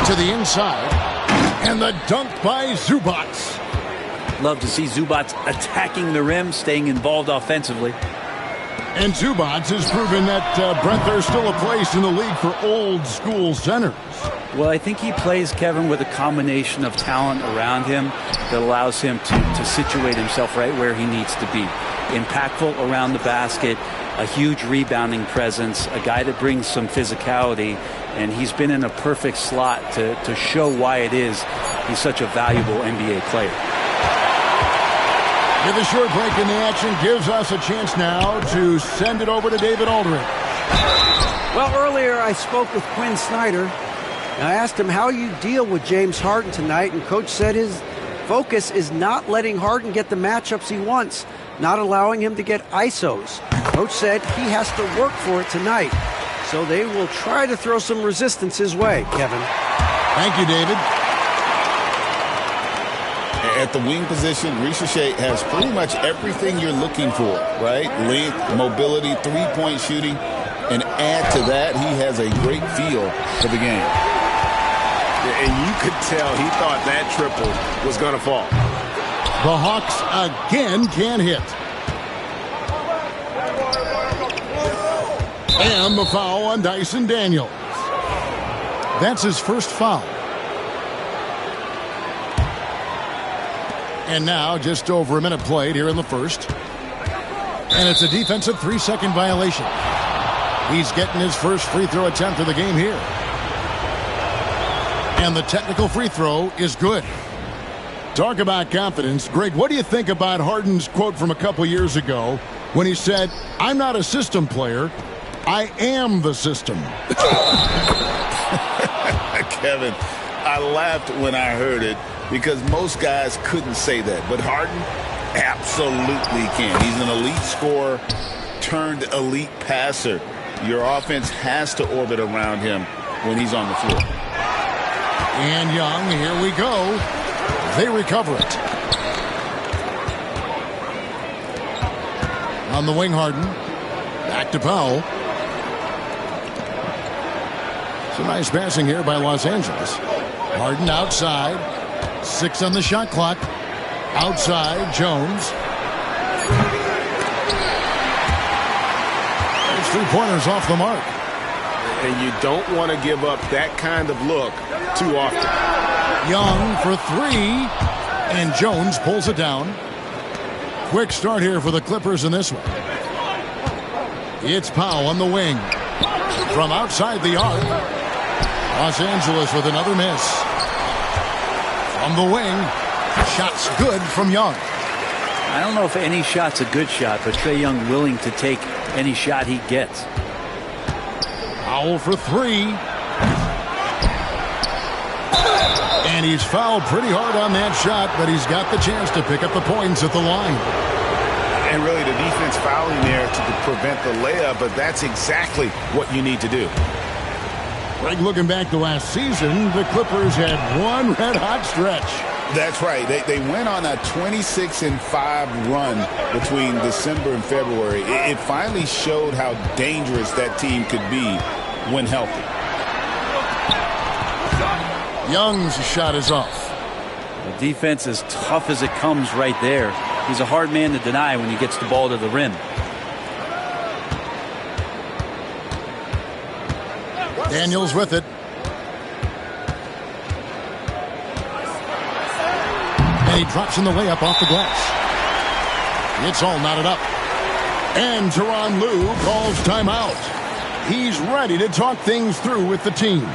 S5: To the inside, and the dunk by Zubac.
S6: Love to see Zubac attacking the rim, staying involved offensively.
S5: And Zubac has proven that, Brett, there's still a place in the league for old-school centers.
S6: Well, I think he plays, Kevin, with a combination of talent around him that allows him to situate himself right where he needs to be. Impactful around the basket, a huge rebounding presence, a guy that brings some physicality, and he's been in a perfect slot to show why it is he's such a valuable NBA player.
S5: With a short break in the action gives us a chance now to send it over to David Aldridge.
S7: Well, earlier I spoke with Quinn Snyder, and I asked him how you deal with James Harden tonight, and Coach said his focus is not letting Harden get the matchups he wants, not allowing him to get ISOs. Coach said he has to work for it tonight, so they will try to throw some resistance his way, Kevin.
S5: Thank you, David.
S8: At the wing position, Ricochet has pretty much everything you're looking for, right? Length, mobility, three-point shooting, and add to that, he has a great feel for the game.
S1: And you could tell he thought that triple was going to fall.
S5: The Hawks again can't hit. And the foul on Dyson Daniels. That's his first foul. And now just over a minute played here in the first. And it's a defensive 3-second violation. He's getting his first free throw attempt of the game here. And the technical free throw is good. Talk about confidence. Greg, what do you think about Harden's quote from a couple years ago when he said, "I'm not a system player, I am the system"?
S8: Kevin, I laughed when I heard it because most guys couldn't say that. But Harden absolutely can. He's an elite scorer turned elite passer. Your offense has to orbit around him when he's on the floor.
S5: And Young, here we go. They recover it. On the wing, Harden. Back to Powell. Some nice passing here by Los Angeles. Harden outside. 6 on the shot clock. Outside, Jones. There's 3 pointers off the mark.
S1: And you don't want to give up that kind of look too often.
S5: Young for 3. And Jones pulls it down. Quick start here for the Clippers in this one. It's Powell on the wing. From outside the arc. Los Angeles with another miss. From the wing. Shot's good from Young.
S6: I don't know if any shot's a good shot, but Trae Young willing to take any shot he gets.
S5: Powell for 3. And he's fouled pretty hard on that shot, but he's got the chance to pick up the points at the line.
S1: And really the defense fouling there to prevent the layup, but that's exactly what you need to do.
S5: Greg, looking back to last season, the Clippers had one red-hot stretch.
S8: That's right. They went on a 26-5 run between December and February. It finally showed how dangerous that team could be when healthy.
S5: Young's shot is off.
S6: The defense is tough as it comes right there. He's a hard man to deny when he gets the ball to the rim.
S5: Daniels with it. And he drops in the layup off the glass. It's all knotted up. And Tyronn Lue calls timeout. He's ready to talk things through with the team.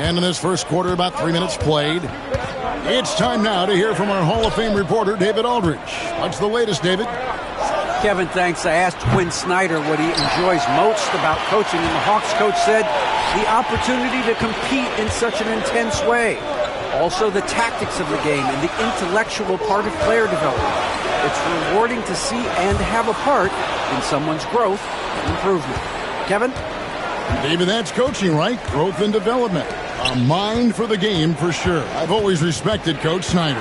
S5: And in this first quarter, about 3 minutes played. It's time now to hear from our Hall of Fame reporter, David Aldridge. What's the latest, David?
S7: Kevin, thanks. I asked Quinn Snyder what he enjoys most about coaching, and the Hawks coach said the opportunity to compete in such an intense way. Also, the tactics of the game and the intellectual part of player development. It's rewarding to see and have a part in someone's growth and improvement. Kevin?
S5: David, that's coaching, right? Growth and development. A mind for the game, for sure. I've always respected Coach Snyder.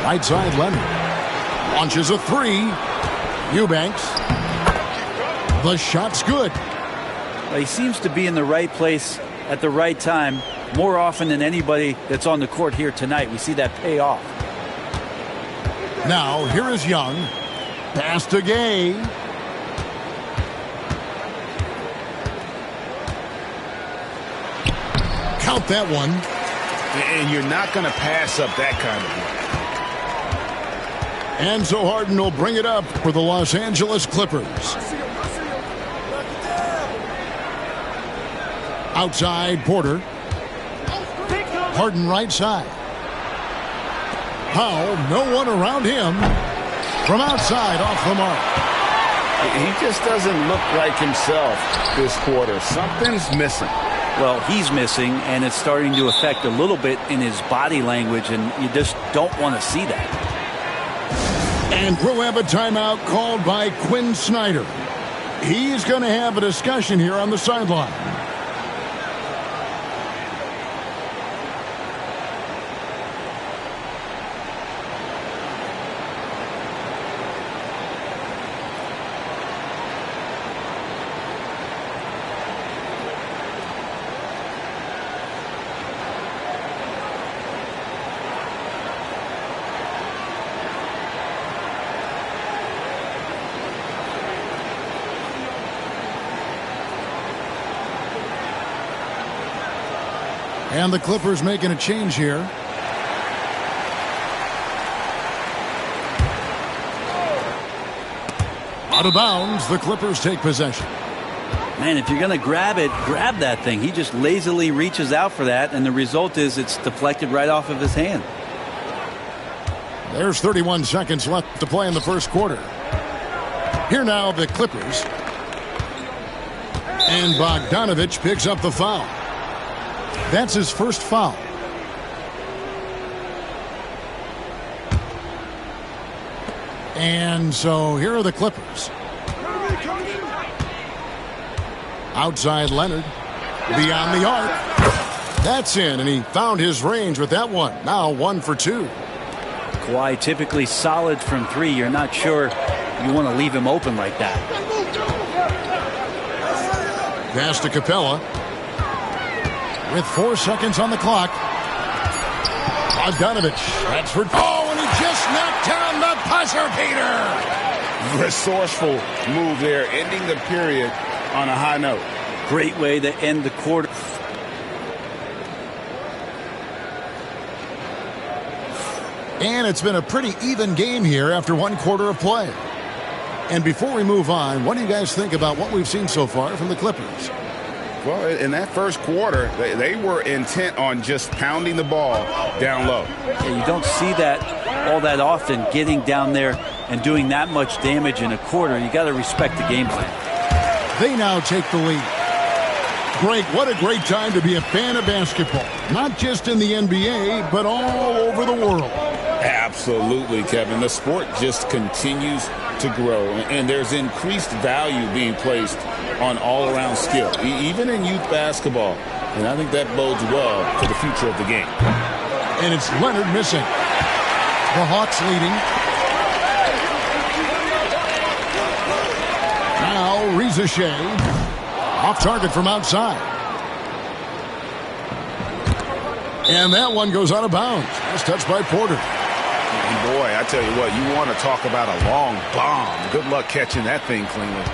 S5: Right side, Leonard. Launches a three. Eubanks. The shot's good.
S6: Well, he seems to be in the right place at the right time more often than anybody that's on the court here tonight. We see that pay off.
S5: Now, here is Young. Pass to Gay. Count that one.
S8: And you're not going to pass up that kind of one.
S5: And so Harden will bring it up for the Los Angeles Clippers. Outside, Porter. Harden right side. Powell, no one around him. From outside, off the mark.
S8: He just doesn't look like himself this quarter. Something's missing.
S6: Well, he's missing, and it's starting to affect a little bit in his body language, and you just don't want to see that.
S5: And we'll have a timeout called by Quinn Snyder. He's going to have a discussion here on the sideline. And the Clippers making a change here. Out of bounds, the Clippers take possession.
S6: Man, if you're going to grab it, grab that thing. He just lazily reaches out for that, and the result is it's deflected right off of his hand.
S5: There's 31 seconds left to play in the first quarter. Here now, the Clippers. And Bogdanovich picks up the foul. That's his first foul. And so here are the Clippers. Outside Leonard. Beyond the arc. That's in, and he found his range with that one. Now 1 for 2.
S6: Kawhi typically solid from three. You're not sure you want to leave him open like that.
S5: Pass to Capella. With 4 seconds on the clock. Bogdanovich. That's for... Oh, and he just knocked down the buzzer beater.
S8: Resourceful move there, ending the period on a high note.
S6: Great way to end the quarter.
S5: And it's been a pretty even game here after 1 quarter of play. And before we move on, what do you guys think about what we've seen so far from the Clippers?
S8: Well, in that first quarter, they were intent on just pounding the ball down low.
S6: Yeah, you don't see that all that often, getting down there and doing that much damage in a quarter. You got to respect the game plan.
S5: They now take the lead. Greg, what a great time to be a fan of basketball. Not just in the NBA, but all over the world.
S8: Absolutely, Kevin. The sport just continues to grow, and there's increased value being placed on all-around skill, even in youth basketball. And I think that bodes well for the future of the game.
S5: And it's Leonard missing. The Hawks leading. Now Reza Shea. Off target from outside. And that one goes out of bounds. It's touched by Porter.
S2: And boy, I tell you what, you want to talk about a long bomb. Good luck catching that thing cleanly.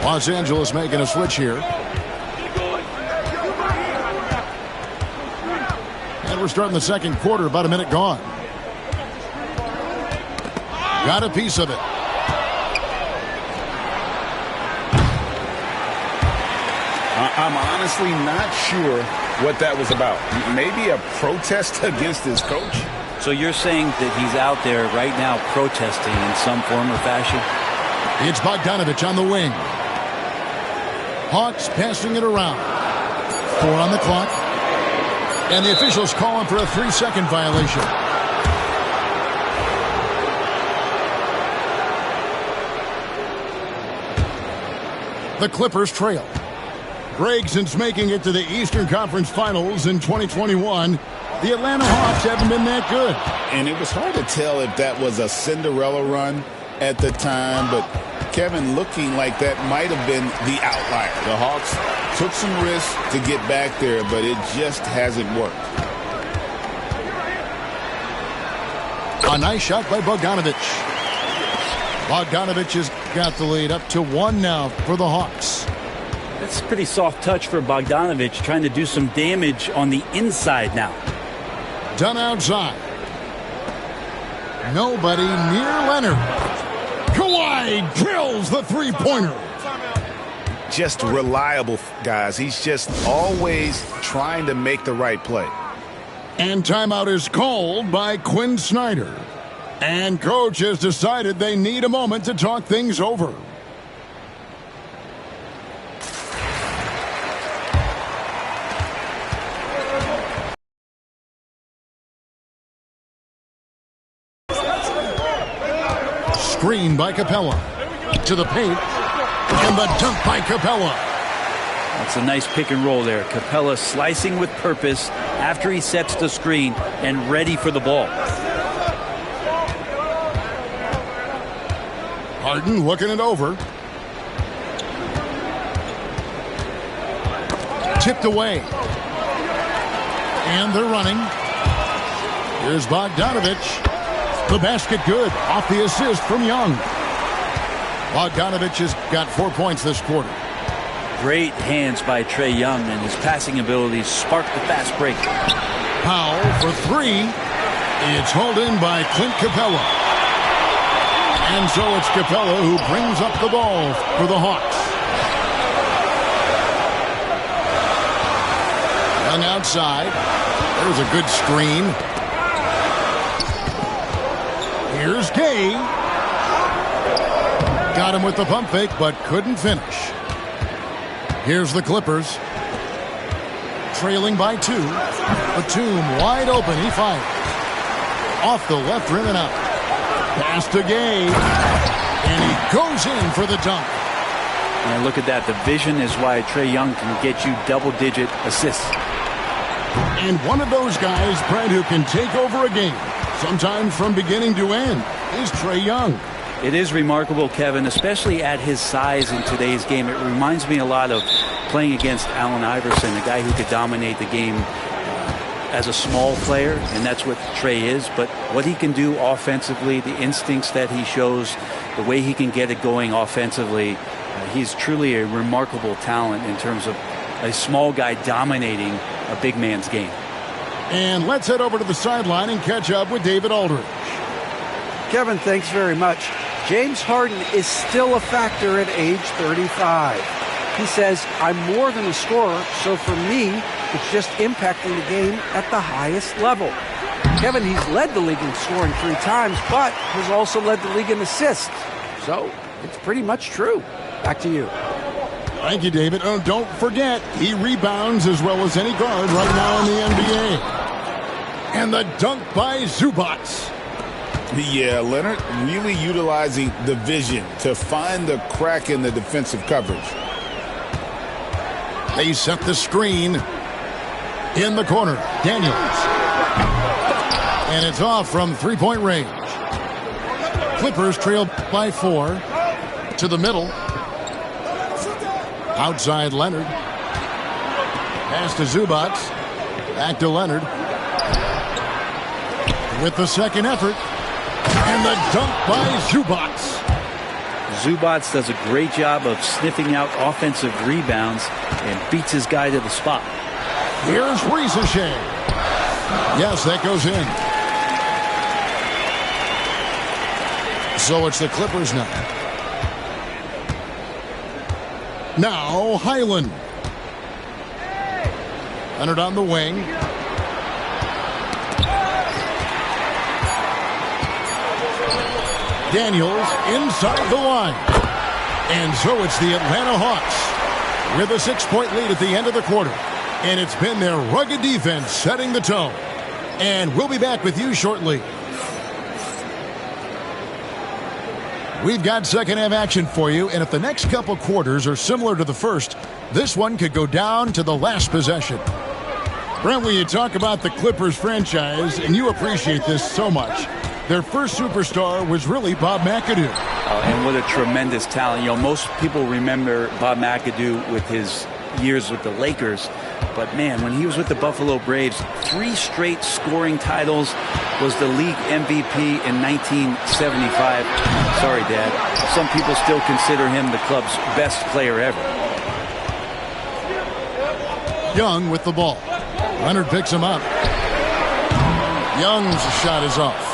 S5: Los Angeles making a switch here. And we're starting the second quarter, about a minute gone. Got a piece of it.
S8: I'm honestly not sure what that was about. Maybe a protest against his coach?
S6: So you're saying that he's out there right now protesting in some form or fashion?
S5: It's Bogdanovich on the wing. Hawks passing it around. 4 on the clock. And the officials calling for a 3-second violation. The Clippers trail. Greg, since making it to the Eastern Conference Finals in 2021, the Atlanta Hawks haven't been that good.
S8: And it was hard to tell if that was a Cinderella run at the time, but Kevin, looking like that might have been the outlier. The Hawks took some risks to get back there, but it just hasn't worked.
S5: A nice shot by Bogdanovich. Bogdanovich has got the lead up to 1 now for the Hawks.
S6: That's a pretty soft touch for Bogdanovich, trying to do some damage on the inside now.
S5: Done outside. Nobody near Leonard. Kawhi drills the three-pointer.
S2: Just reliable, guys. He's just always trying to make the right play.
S5: And timeout is called by Quinn Snyder. And coach has decided they need a moment to talk things over. Screen by Capella. To the paint. And the dunk by Capella.
S6: That's a nice pick and roll there. Capella slicing with purpose after he sets the screen and ready for the ball.
S5: Harden looking it over. Tipped away. And they're running. Here's Bogdanovich. The basket good. Off the assist from Young. Bogdanovich has got 4 points this quarter.
S6: Great hands by Trae Young, and his passing abilities spark the fast break.
S5: Powell for 3. It's hauled in by Clint Capella. And so it's Capella who brings up the ball for the Hawks. Young outside. There's a good screen. Here's Gay. Got him with the pump fake, but couldn't finish. Here's the Clippers. Trailing by 2. Batum wide open. He fires. Off the left rim and out. Pass to Gay. And he goes in for the dunk.
S6: And look at that. The vision is why Trae Young can get you double-digit assists.
S5: And one of those guys, Brad, who can take over a game, sometimes from beginning to end, is Trae Young.
S6: It is remarkable, Kevin, especially at his size in today's game. It reminds me a lot of playing against Allen Iverson, a guy who could dominate the game as a small player, and that's what Trae is. But what he can do offensively, the instincts that he shows, the way he can get it going offensively, he's truly a remarkable talent in terms of a small guy dominating a big man's game.
S5: And let's head over to the sideline and catch up with David Aldridge.
S7: Kevin, thanks very much. James Harden is still a factor at age 35. He says, I'm more than a scorer, so for me, it's just impacting the game at the highest level. Kevin, he's led the league in scoring 3 times, but has also led the league in assists. So it's pretty much true. Back to you.
S5: Thank you, David. Oh, don't forget, he rebounds as well as any guard right now in the NBA. And the dunk by Zubac.
S8: Yeah, Leonard really utilizing the vision to find the crack in the defensive coverage.
S5: They set the screen in the corner. Daniels. And it's off from three-point range. Clippers trail by 4 to the middle. Outside Leonard. Pass to Zubac. Back to Leonard. With the second effort. And the dunk by Zubac.
S6: Zubac does a great job of sniffing out offensive rebounds and beats his guy to the spot.
S5: Here's Ricochet. Yes, that goes in. So it's the Clippers now. Now Highland. Leonard on the wing. Daniels inside the line. And so it's the Atlanta Hawks with a 6-point lead at the end of the quarter. And it's been their rugged defense setting the tone. And we'll be back with you shortly. We've got second half action for you, and if the next couple quarters are similar to the first, this one could go down to the last possession. Brent, when you talk about the Clippers franchise, and you appreciate this so much, their first superstar was really Bob McAdoo.
S6: And what a tremendous talent. You know, most people remember Bob McAdoo with his years with the Lakers. But, man, when he was with the Buffalo Braves, 3 straight scoring titles, was the league MVP in 1975. Sorry, Dad. Some people still consider him the club's best player ever.
S5: Young with the ball. Leonard picks him up. Young's shot is off.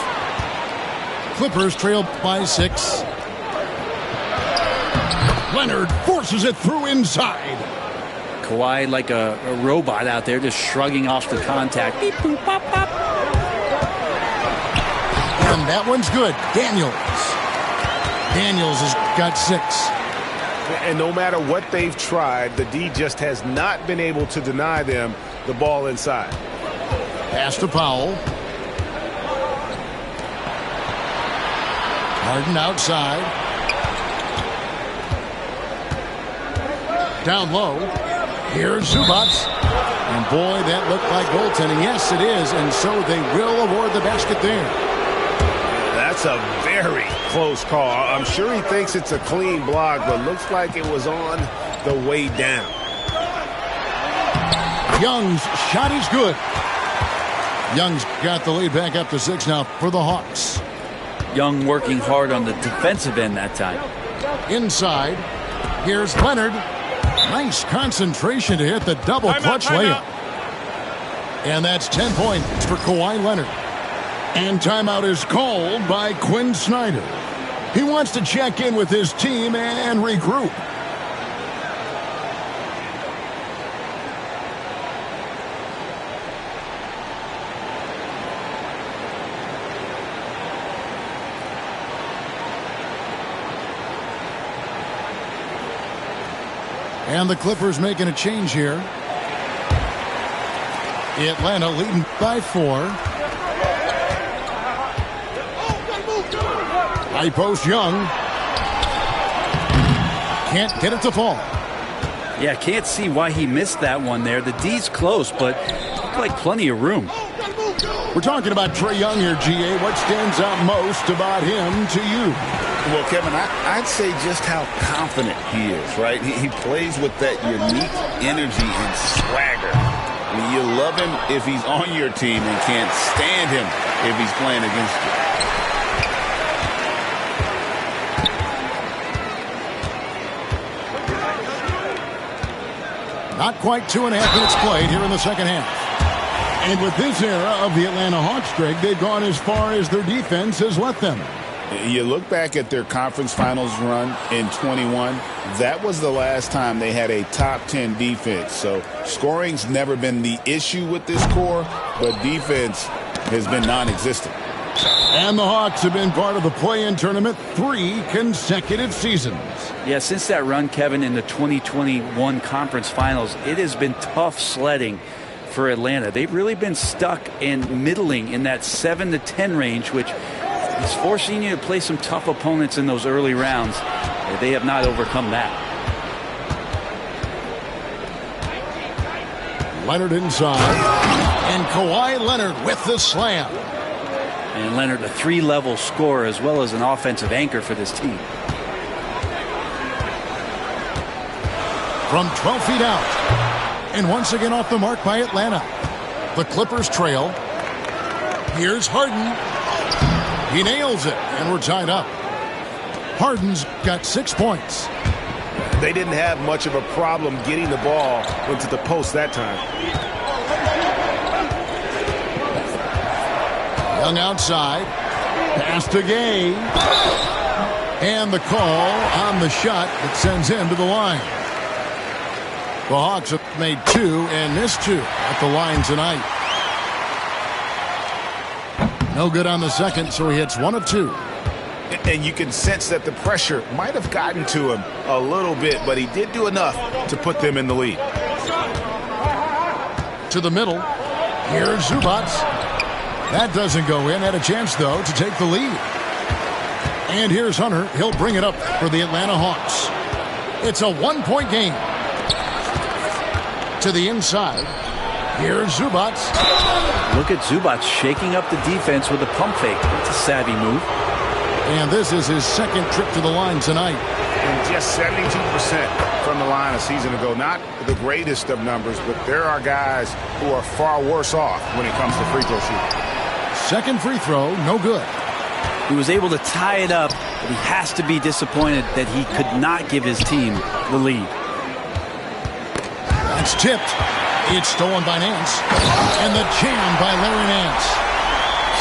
S5: Clippers trail by 6. Leonard forces it through inside.
S6: Kawhi like a robot out there, just shrugging off the contact. Beep, boop, pop, pop.
S5: And that one's good. Daniels has got 6.
S1: And no matter what they've tried, the D just has not been able to deny them the ball inside.
S5: Pass to Powell. Harden outside. Down low. Here's Zubac. And boy, that looked like goaltending. Yes, it is. And so they will award the basket there.
S1: That's a very close call. I'm sure he thinks it's a clean block, but looks like it was on the way down.
S5: Young's shot is good. Young's got the lead back up to 6 now for the Hawks.
S6: Young working hard on the defensive end that time.
S5: Inside. Here's Leonard. Nice concentration to hit the double clutch layup. And that's 10 points for Kawhi Leonard. And timeout is called by Quinn Snyder. He wants to check in with his team and regroup. And the Clippers making a change here. Atlanta leading by 4. High post Young. Can't get it to fall.
S6: Yeah, can't see why he missed that one there. The D's close, but looked like plenty of room.
S5: We're talking about Trae Young here, GA. What stands out most about him to you?
S8: Well, Kevin, I'd say just how confident he is, right? He plays with that unique energy and swagger. I mean, you love him if he's on your team and can't stand him if he's playing against you.
S5: Not quite 2.5 minutes played here in the second half. And with this era of the Atlanta Hawks, Greg, they've gone as far as their defense has let them.
S8: You look back at their conference finals run in 21, that was the last time they had a top 10 defense. So scoring's never been the issue with this core, but defense has been non-existent.
S5: And the Hawks have been part of the play-in tournament 3 consecutive seasons.
S6: Yeah, since that run, Kevin, in the 2021 conference finals, it has been tough sledding for Atlanta. They've really been stuck in middling in that 7 to 10 range, which is forcing you to play some tough opponents in those early rounds. They have not overcome that.
S5: Leonard inside. And Kawhi Leonard with the slam.
S6: And Leonard, a 3-level scorer as well as an offensive anchor for this team.
S5: From 12 feet out. And once again off the mark by Atlanta. The Clippers trail. Here's Harden. He nails it, and we're tied up. Harden's got 6 points.
S1: They didn't have much of a problem getting the ball into the post that time.
S5: Young outside. Pass to Gay. And the call on the shot that sends him to the line. The Hawks have made 2 and missed 2 at the line tonight. No good on the second, so he hits 1 of 2.
S8: And you can sense that the pressure might have gotten to him a little bit, but he did do enough to put them in the lead.
S5: To the middle. Here's Zubac. That doesn't go in. Had a chance, though, to take the lead. And here's Hunter. He'll bring it up for the Atlanta Hawks. It's a 1-point game. To the inside. Here's Zubac.
S6: Look at Zubac shaking up the defense with a pump fake. It's a savvy move.
S5: And this is his second trip to the line tonight.
S9: And just 72% from the line a season ago. Not the greatest of numbers, but there are guys who are far worse off when it comes to free throw shooting.
S5: Second free throw, no good.
S6: He was able to tie it up, but he has to be disappointed that he could not give his team the lead.
S5: That's tipped. It's stolen by Nance. And the jam by Larry Nance.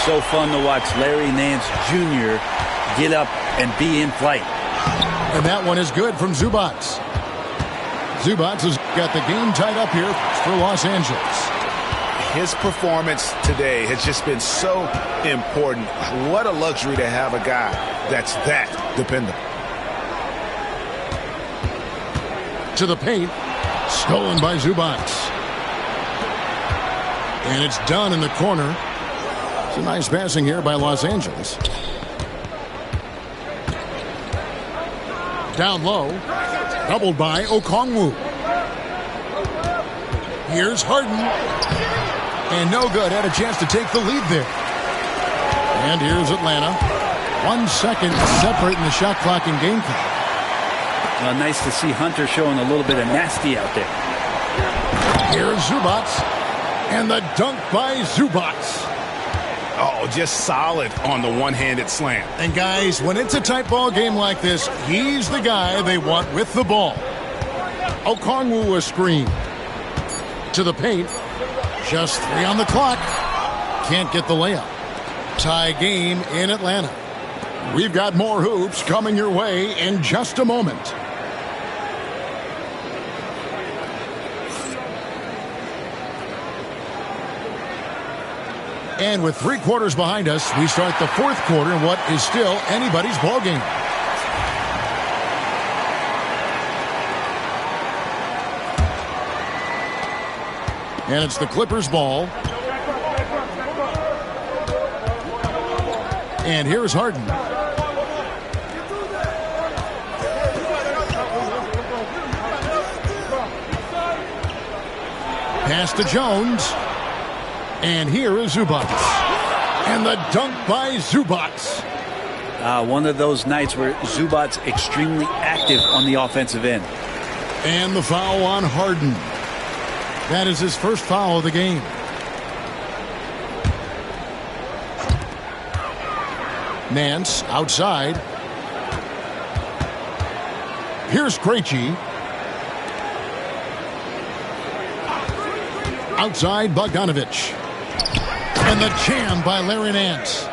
S6: So fun to watch Larry Nance Jr. get up and be in flight.
S5: And that one is good from Zubac. Zubac has got the game tied up here for Los Angeles.
S9: His performance today has just been so important. What a luxury to have a guy that's that dependable.
S5: To the paint. Stolen by Zubac. And it's done in the corner. It's a nice passing here by Los Angeles. Down low. Doubled by Okongwu. Here's Harden. And no good. Had a chance to take the lead there. And here's Atlanta. 1 second separating the shot clock and game clock.
S6: Well, nice to see Hunter showing a little bit of nasty out there.
S5: Here's Zubac. And the dunk by Zubac.
S9: Oh, just solid on the one-handed slam.
S5: And guys, when it's a tight ball game like this, he's the guy they want with the ball. Okongwu a screen. To the paint. Just 3 on the clock. Can't get the layup. Tie game in Atlanta. We've got more hoops coming your way in just a moment. And with 3 quarters behind us, we start the 4th quarter in what is still anybody's ball game. And it's the Clippers' ball. And here's Harden. Pass to Jones. And here is Zubac. And the dunk by Zubac.
S6: One of those nights where Zubac's extremely active on the offensive end.
S5: And the foul on Harden. That is his first foul of the game. Nance outside. Here's Krejci. Outside Bogdanovich. And the jam by Larry Nance.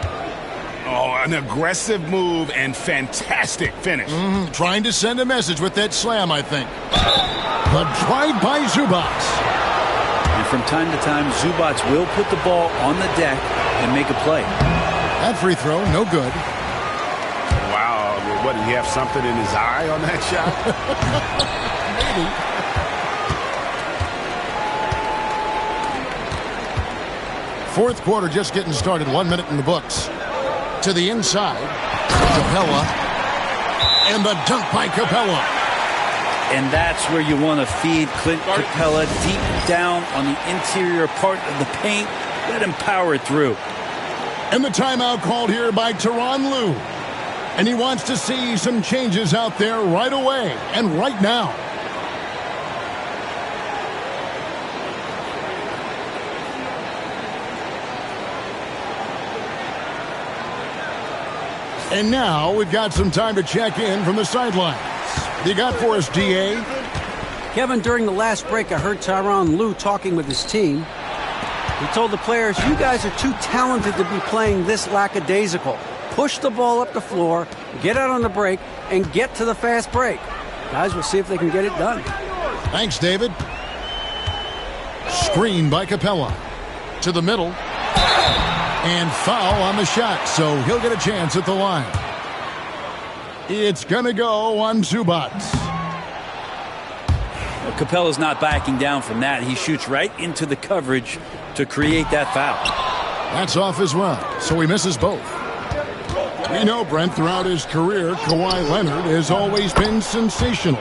S9: Oh, an aggressive move and fantastic finish.
S5: Trying to send a message with that slam, I think. The drive by Zubac.
S6: And from time to time, Zubac will put the ball on the deck and make a play.
S5: That free throw, no good.
S9: Wow, what, did he have something in his eye on that shot?
S5: Maybe. Fourth quarter just getting started. 1 minute in the books. To the inside. Capella. And the dunk by Capella.
S6: And that's where you want to feed Clint Capella deep down on the interior part of the paint. Let him power through.
S5: And the timeout called here by Tyronn Lue. And he wants to see some changes out there right away and right now. And now we've got some time to check in from the sidelines. You got for us, D.A.?
S7: Kevin, during the last break, I heard Tyronn Lue talking with his team. He told the players, you guys are too talented to be playing this lackadaisical. Push the ball up the floor, get out on the break, and get to the fast break. Guys, we'll see if they can get it done.
S5: Thanks, David. Screen by Capella. To the middle. And foul on the shot, so he'll get a chance at the line. It's going to go on Zubac.
S6: Well, Capella's not backing down from that. He shoots right into the coverage to create that foul.
S5: That's off as well, so he misses both. We know, Brent, throughout his career, Kawhi Leonard has always been sensational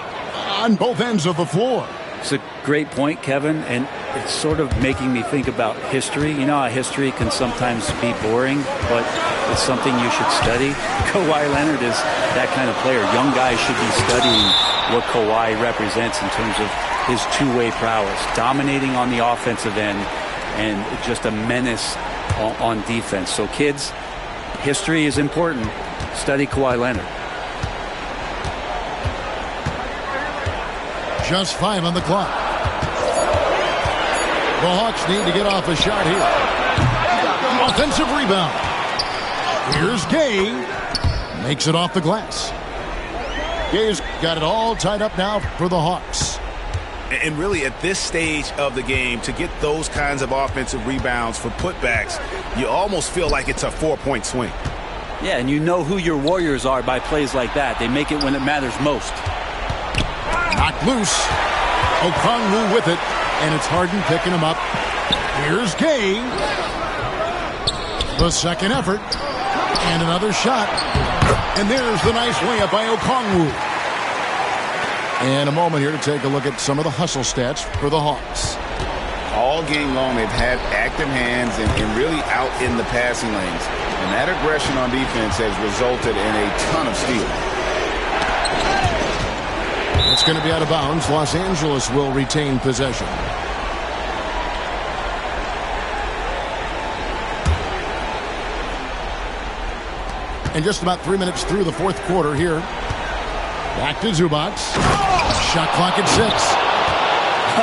S5: on both ends of the floor.
S6: It's a great point, Kevin, and it's sort of making me think about history. You know how history can sometimes be boring, but it's something you should study. Kawhi Leonard is that kind of player. Young guys should be studying what Kawhi represents in terms of his two-way prowess, dominating on the offensive end, and just a menace on defense. So, kids, history is important. Study Kawhi Leonard.
S5: Just 5 on the clock. The Hawks need to get off a shot here. Offensive rebound. Here's Gay. Makes it off the glass. Gay's got it all tied up now for the Hawks.
S9: And really, at this stage of the game, to get those kinds of offensive rebounds for putbacks, you almost feel like it's a 4-point swing.
S6: Yeah, and you know who your Warriors are by plays like that. They make it when it matters most.
S5: Knocked loose. Okongwu with it, and it's Harden picking him up. Here's Gay. The second effort. And another shot. And there's the nice layup by Okongwu. And a moment here to take a look at some of the hustle stats for the Hawks.
S8: All game long, they've had active hands and really out in the passing lanes. And that aggression on defense has resulted in a ton of steals.
S5: It's going to be out of bounds. Los Angeles will retain possession. And just about 3 minutes through the fourth quarter here. Back to Zubac. Shot clock at 6.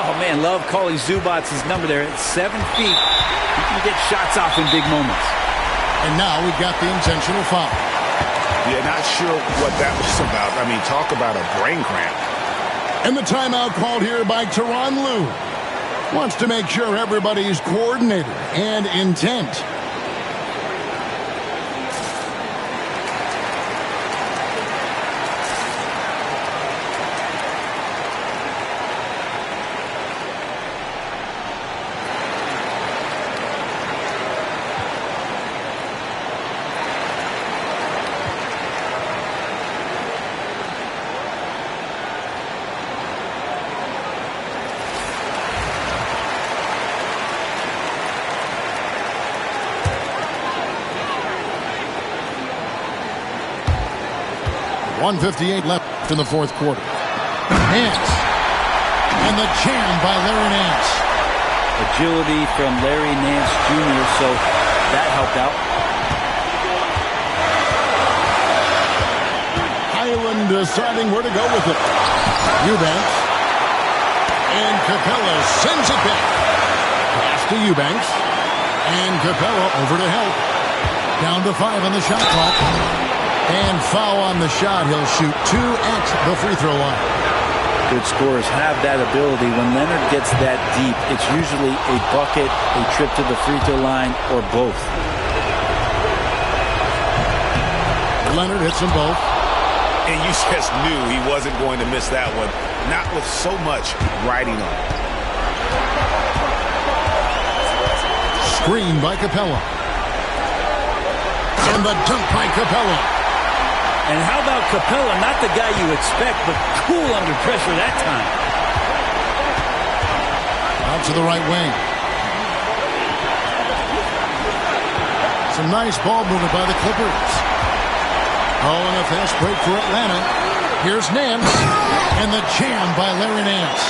S6: Oh, man, love calling Zubac's number there at 7 feet. He can get shots off in big moments.
S5: And now we've got the intentional foul.
S9: Yeah, not sure what that was about. I mean, talk about a brain cramp.
S5: And the timeout called here by Tyronn Lue. Wants to make sure everybody's coordinated and intent. .158 left in the fourth quarter. Nance. And the jam by Larry Nance.
S6: Agility from Larry Nance Jr., so that helped out.
S5: Highland deciding where to go with it. Eubanks. And Capella sends it back. Pass to Eubanks. And Capella over to help. Down to 5 on the shot clock. And foul on the shot. He'll shoot 2 at the free throw line.
S6: Good scorers have that ability. When Leonard gets that deep, it's usually a bucket, a trip to the free throw line, or both.
S5: Leonard hits them both.
S9: And you just knew he wasn't going to miss that one. Not with so much riding on it.
S5: Screen by Capella. And the dunk by Capella.
S6: And how about Capella? Not the guy you expect, but cool under pressure that time.
S5: Out to the right wing. Some nice ball movement by the Clippers. Oh, and a fast break for Atlanta. Here's Nance. And the jam by Larry Nance.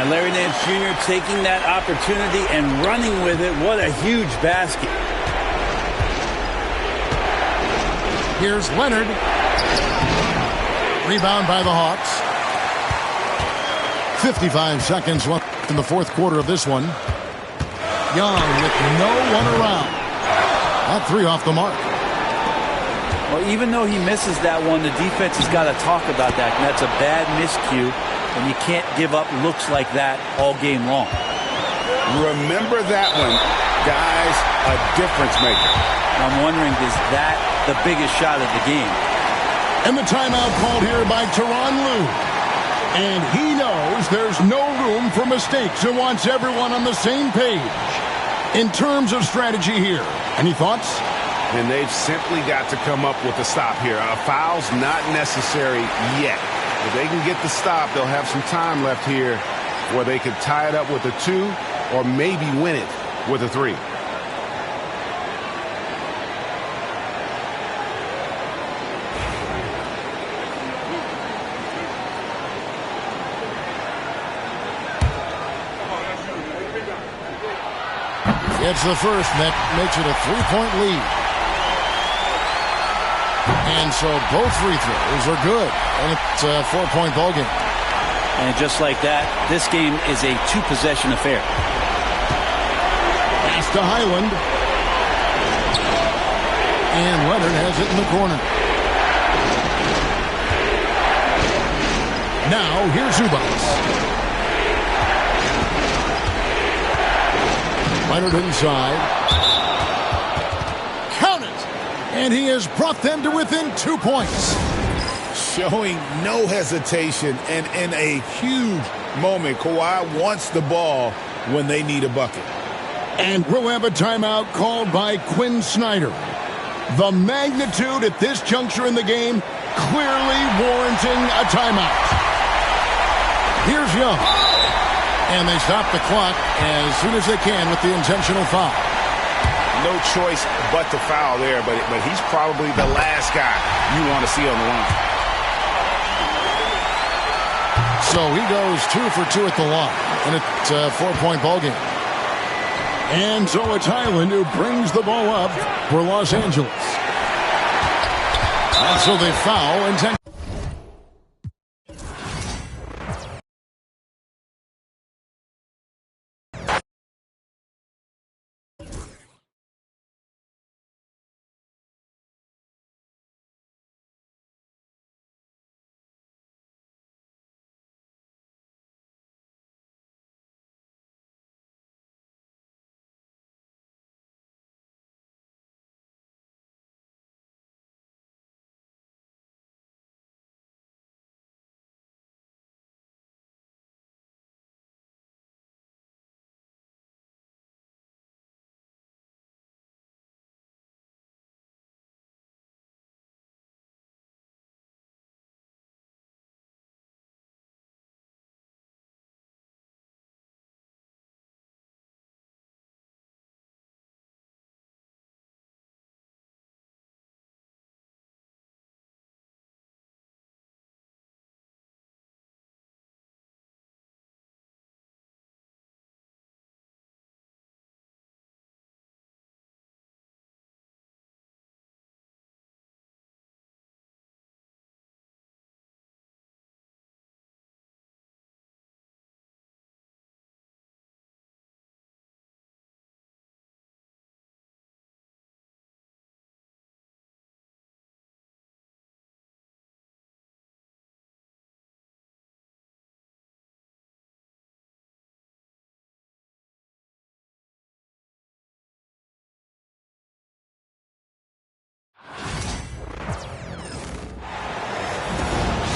S6: Larry Nance Jr. taking that opportunity and running with it. What a huge basket.
S5: Here's Leonard. Rebound by the Hawks. 55 seconds left in the fourth quarter of this one. Young with no one around. That 3 off the mark.
S6: Well, even though he misses that one, the defense has got to talk about that. And that's a bad miscue. and you can't give up looks like that all game long.
S9: Remember that one, guys, a difference maker.
S6: I'm wondering, is that the biggest shot of the game?
S5: And the timeout called here by Tyronn Lue. And he knows there's no room for mistakes and wants everyone on the same page. In terms of strategy here, any thoughts?
S9: And they've simply got to come up with a stop here. A foul's not necessary yet. If they can get the stop, they'll have some time left here where they could tie it up with a 2 or maybe win it with a 3.
S5: It's the first, and that makes it a 3-point lead. And so both free throws are good, and it's a 4-point ball game.
S6: And just like that, this game is a 2-possession affair.
S5: Pass to Highland. And Leonard has it in the corner. Now, here's Zubats. Leonard inside. Count it! And he has brought them to within 2 points.
S8: Showing no hesitation, and in a huge moment, Kawhi wants the ball when they need a bucket.
S5: And we'll have a timeout called by Quinn Snyder. The magnitude at this juncture in the game clearly warranting a timeout. Here's Young. And they stop the clock as soon as they can with the intentional foul.
S9: No choice but to foul there, but he's probably the last guy you want to see on the line.
S5: So he goes 2 for 2 at the line, and it's a 4-point ball game. And so it's Highland who brings the ball up for Los Angeles. And so they foul and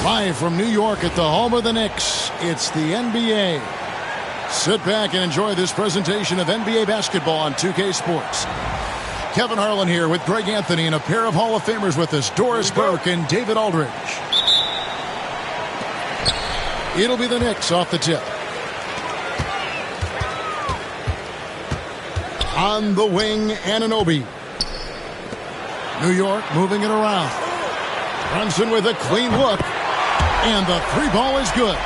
S5: live from New York at the home of the Knicks, it's the NBA. Sit back and enjoy this presentation of NBA basketball on 2K Sports. Kevin Harlan here with Greg Anthony and a pair of Hall of Famers with us, Doris Burke and David Aldridge. It'll be the Knicks off the tip. On the wing, Anunoby. New York moving it around. Brunson with a clean look. And the 3-ball is good.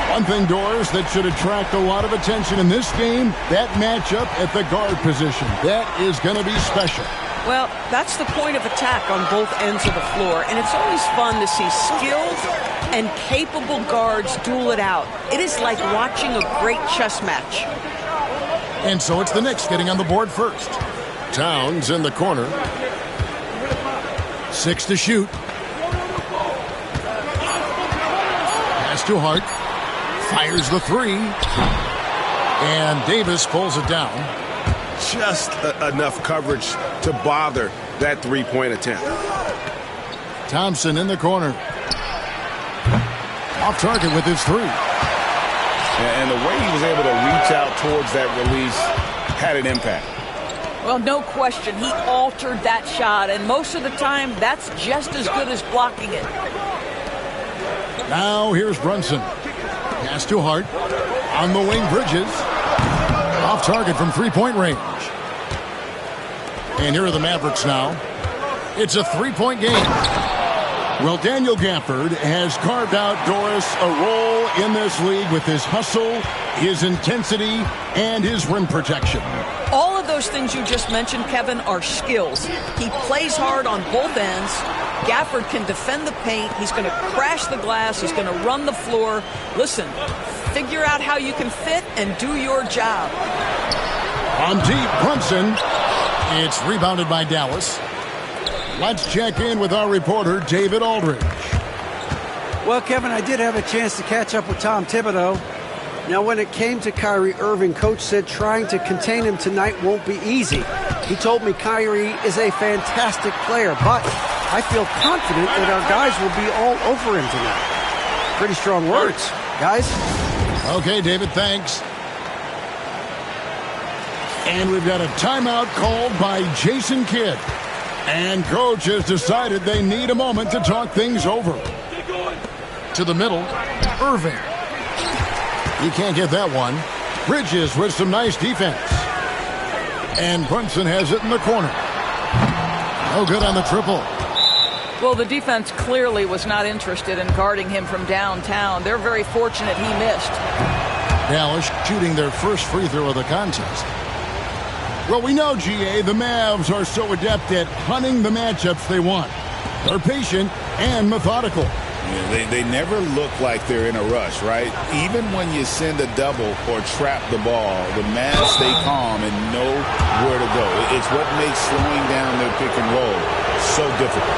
S5: One thing, Doris, that should attract a lot of attention in this game, that matchup at the guard position. That is going to be special.
S10: Well, that's the point of attack on both ends of the floor, and it's always fun to see skilled and capable guards duel it out. It is like watching a great chess match.
S5: And so it's the Knicks getting on the board first. Towns in the corner. 6 to shoot. to Hart. Fires the three. And Davis pulls it down.
S9: Just enough coverage to bother that three-point attempt.
S5: Thompson in the corner. Off target with his three.
S8: And the way he was able to reach out towards that release had an impact.
S10: Well, no question. He altered that shot, and most of the time, that's just as good as blocking it.
S5: Now here's Brunson. Pass to Hart. On the wing, Bridges. Off target from three-point range. And here are the Mavericks now. It's a three-point game. Well, Daniel Gafford has carved out, Doris, a role in this league with his hustle, his intensity, and his rim protection.
S10: All of those things you just mentioned, Kevin, are skills. He plays hard on both ends. Gafford can defend the paint. He's going to crash the glass. He's going to run the floor. Listen, figure out how you can fit and do your job.
S5: On deep, Brunson. It's rebounded by Dallas. Let's check in with our reporter, David Aldridge.
S7: Well, Kevin, I did have a chance to catch up with Tom Thibodeau. Now, when it came to Kyrie Irving, Coach said trying to contain him tonight won't be easy. He told me Kyrie is a fantastic player, but I feel confident that our guys will be all over him tonight. Pretty strong words, guys.
S5: Okay, David, thanks. And we've got a timeout called by Jason Kidd. And Coach has decided they need a moment to talk things over. To the middle, Irving. He can't get that one. Bridges with some nice defense. And Brunson has it in the corner. No good on the triple.
S10: Well, the defense clearly was not interested in guarding him from downtown. They're very fortunate he missed.
S5: Dallas shooting their first free throw of the contest. Well, we know, GA, the Mavs are so adept at hunting the matchups they want. They're patient and methodical.
S8: Yeah, they never look like they're in a rush, right? Even when you send a double or trap the ball, the Mavs stay calm and know where to go. It's what makes slowing down their pick and roll so difficult.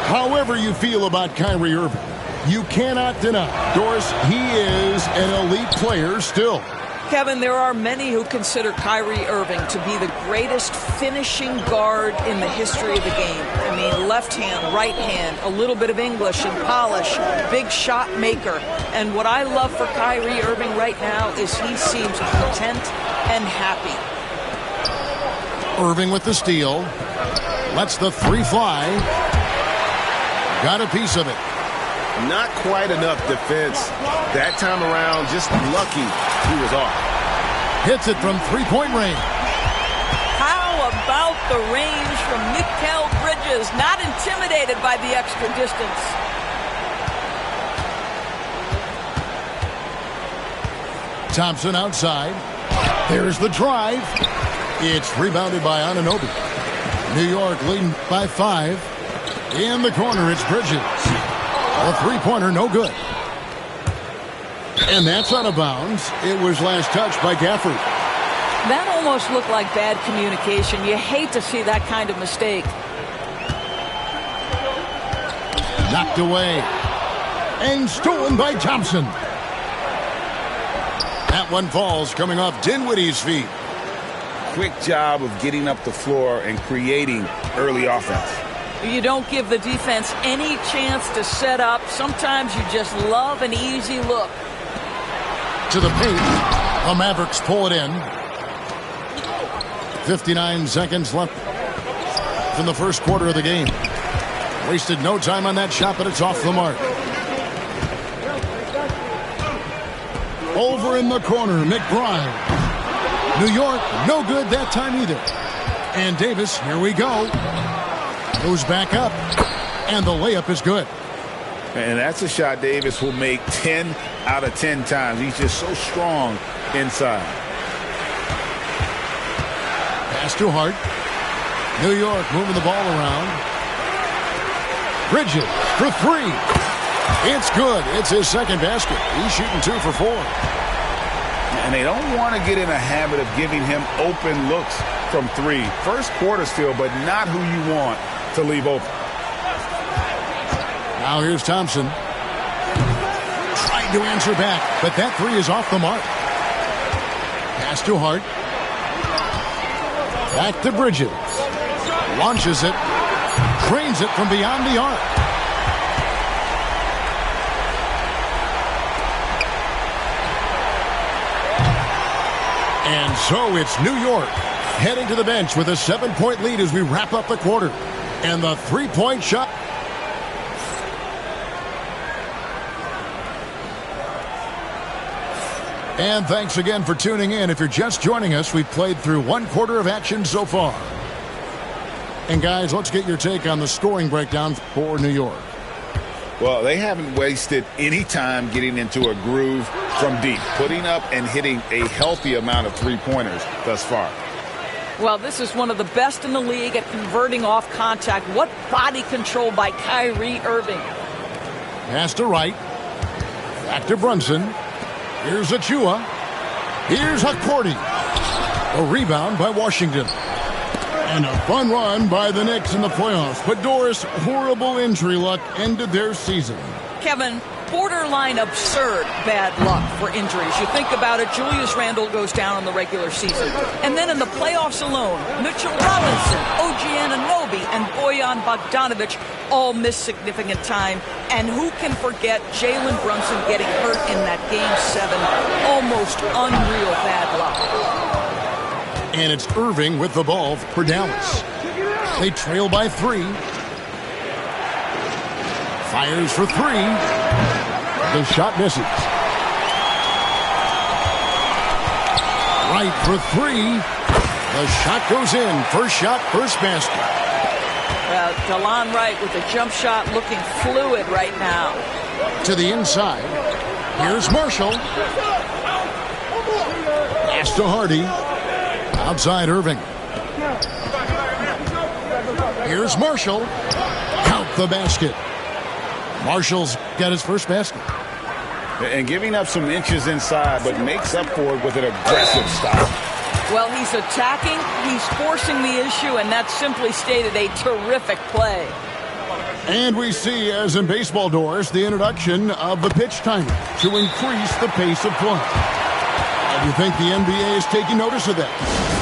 S5: However you feel about Kyrie Irving, you cannot deny, Doris, he is an elite player still.
S10: Kevin, there are many who consider Kyrie Irving to be the greatest finishing guard in the history of the game. I mean, left hand, right hand, a little bit of English and polish, big shot maker. And what I love for Kyrie Irving right now is he seems content and happy.
S5: Irving with the steal. Lets the three fly. Got a piece of it.
S9: Not quite enough defense that time around. Just lucky he was off.
S5: Hits it from three-point range.
S10: How about the range from Mikal Bridges? Not intimidated by the extra distance.
S5: Thompson outside. There's the drive. It's rebounded by Anunoby. New York leading by 5. In the corner, it's Bridges. A three-pointer, no good. And that's out of bounds. It was last touched by Gafford.
S10: That almost looked like bad communication. You hate to see that kind of mistake.
S5: Knocked away. And stolen by Thompson. That one falls coming off Dinwiddie's feet.
S8: Quick job of getting up the floor and creating early offense.
S10: You don't give the defense any chance to set up. Sometimes you just love an easy look.
S5: To the paint. The Mavericks pull it in. 59 seconds left in the first quarter of the game. Wasted no time on that shot, but it's off the mark. Over in the corner, McBride. New York, no good that time either. And Davis, here we go. Goes back up, and the layup is good.
S8: And that's a shot Davis will make 10 out of 10 times. He's just so strong inside.
S5: Pass to Hart. New York moving the ball around. Bridges for three. It's good. It's his second basket. He's shooting 2 for 4.
S8: And they don't want to get in a habit of giving him open looks from 3. First quarter still, but not who you want to leave open.
S5: Now here's Thompson. Trying to answer back, but that three is off the mark. Pass to Hart. Back to Bridges. Launches it. Trains it from beyond the arc. And so it's New York heading to the bench with a 7-point lead as we wrap up the quarter. And the three-point shot. And thanks again for tuning in. If you're just joining us, we've played through one quarter of action so far. And guys, let's get your take on the scoring breakdown for New York.
S8: Well, they haven't wasted any time getting into a groove from deep, putting up and hitting a healthy amount of three-pointers thus far.
S10: Well, this is one of the best in the league at converting off contact. What body control by Kyrie Irving.
S5: Pass to Wright. Back to Brunson. Here's Achua. Here's Hakordi. A rebound by Washington. And a fun run by the Knicks in the playoffs. But Doris, horrible injury luck ended their season.
S10: Kevin, borderline absurd bad luck for injuries. You think about it, Julius Randle goes down in the regular season. And then in the playoffs alone, Mitchell Robinson, OG Anunoby, and Bojan Bogdanovic all miss significant time. And who can forget Jalen Brunson getting hurt in that Game 7? Almost unreal bad luck.
S5: And it's Irving with the ball for Dallas. They trail by 3. Fires for 3. The shot misses. Right for 3. The shot goes in. First shot, first basket.
S10: Delon Wright with the jump shot looking fluid right now.
S5: To the inside. Here's Marshall. Pass to Hardy. Outside Irving. Here's Marshall. Count the basket. Marshall's got his first basket.
S8: And giving up some inches inside, but makes up for it with an aggressive stop.
S10: Well, he's attacking, he's forcing the issue, and that's simply stated a terrific play.
S5: And we see, as in baseball doors, the introduction of the pitch timer to increase the pace of play. Do you think the NBA is taking notice of that?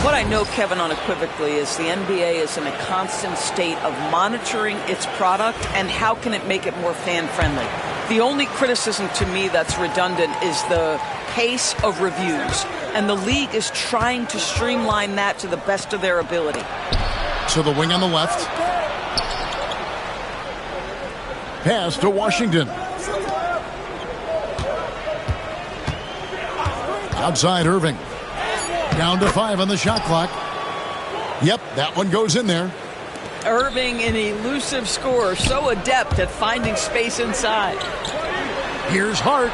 S10: What I know, Kevin, unequivocally is the NBA is in a constant state of monitoring its product and how can it make it more fan-friendly. The only criticism to me that's redundant is the pace of reviews, and the league is trying to streamline that to the best of their ability.
S5: So the wing on the left. Pass to Washington. Outside Irving. Down to 5 on the shot clock. Yep, that one goes in there.
S10: Irving, an elusive scorer, so adept at finding space inside.
S5: Here's Hart.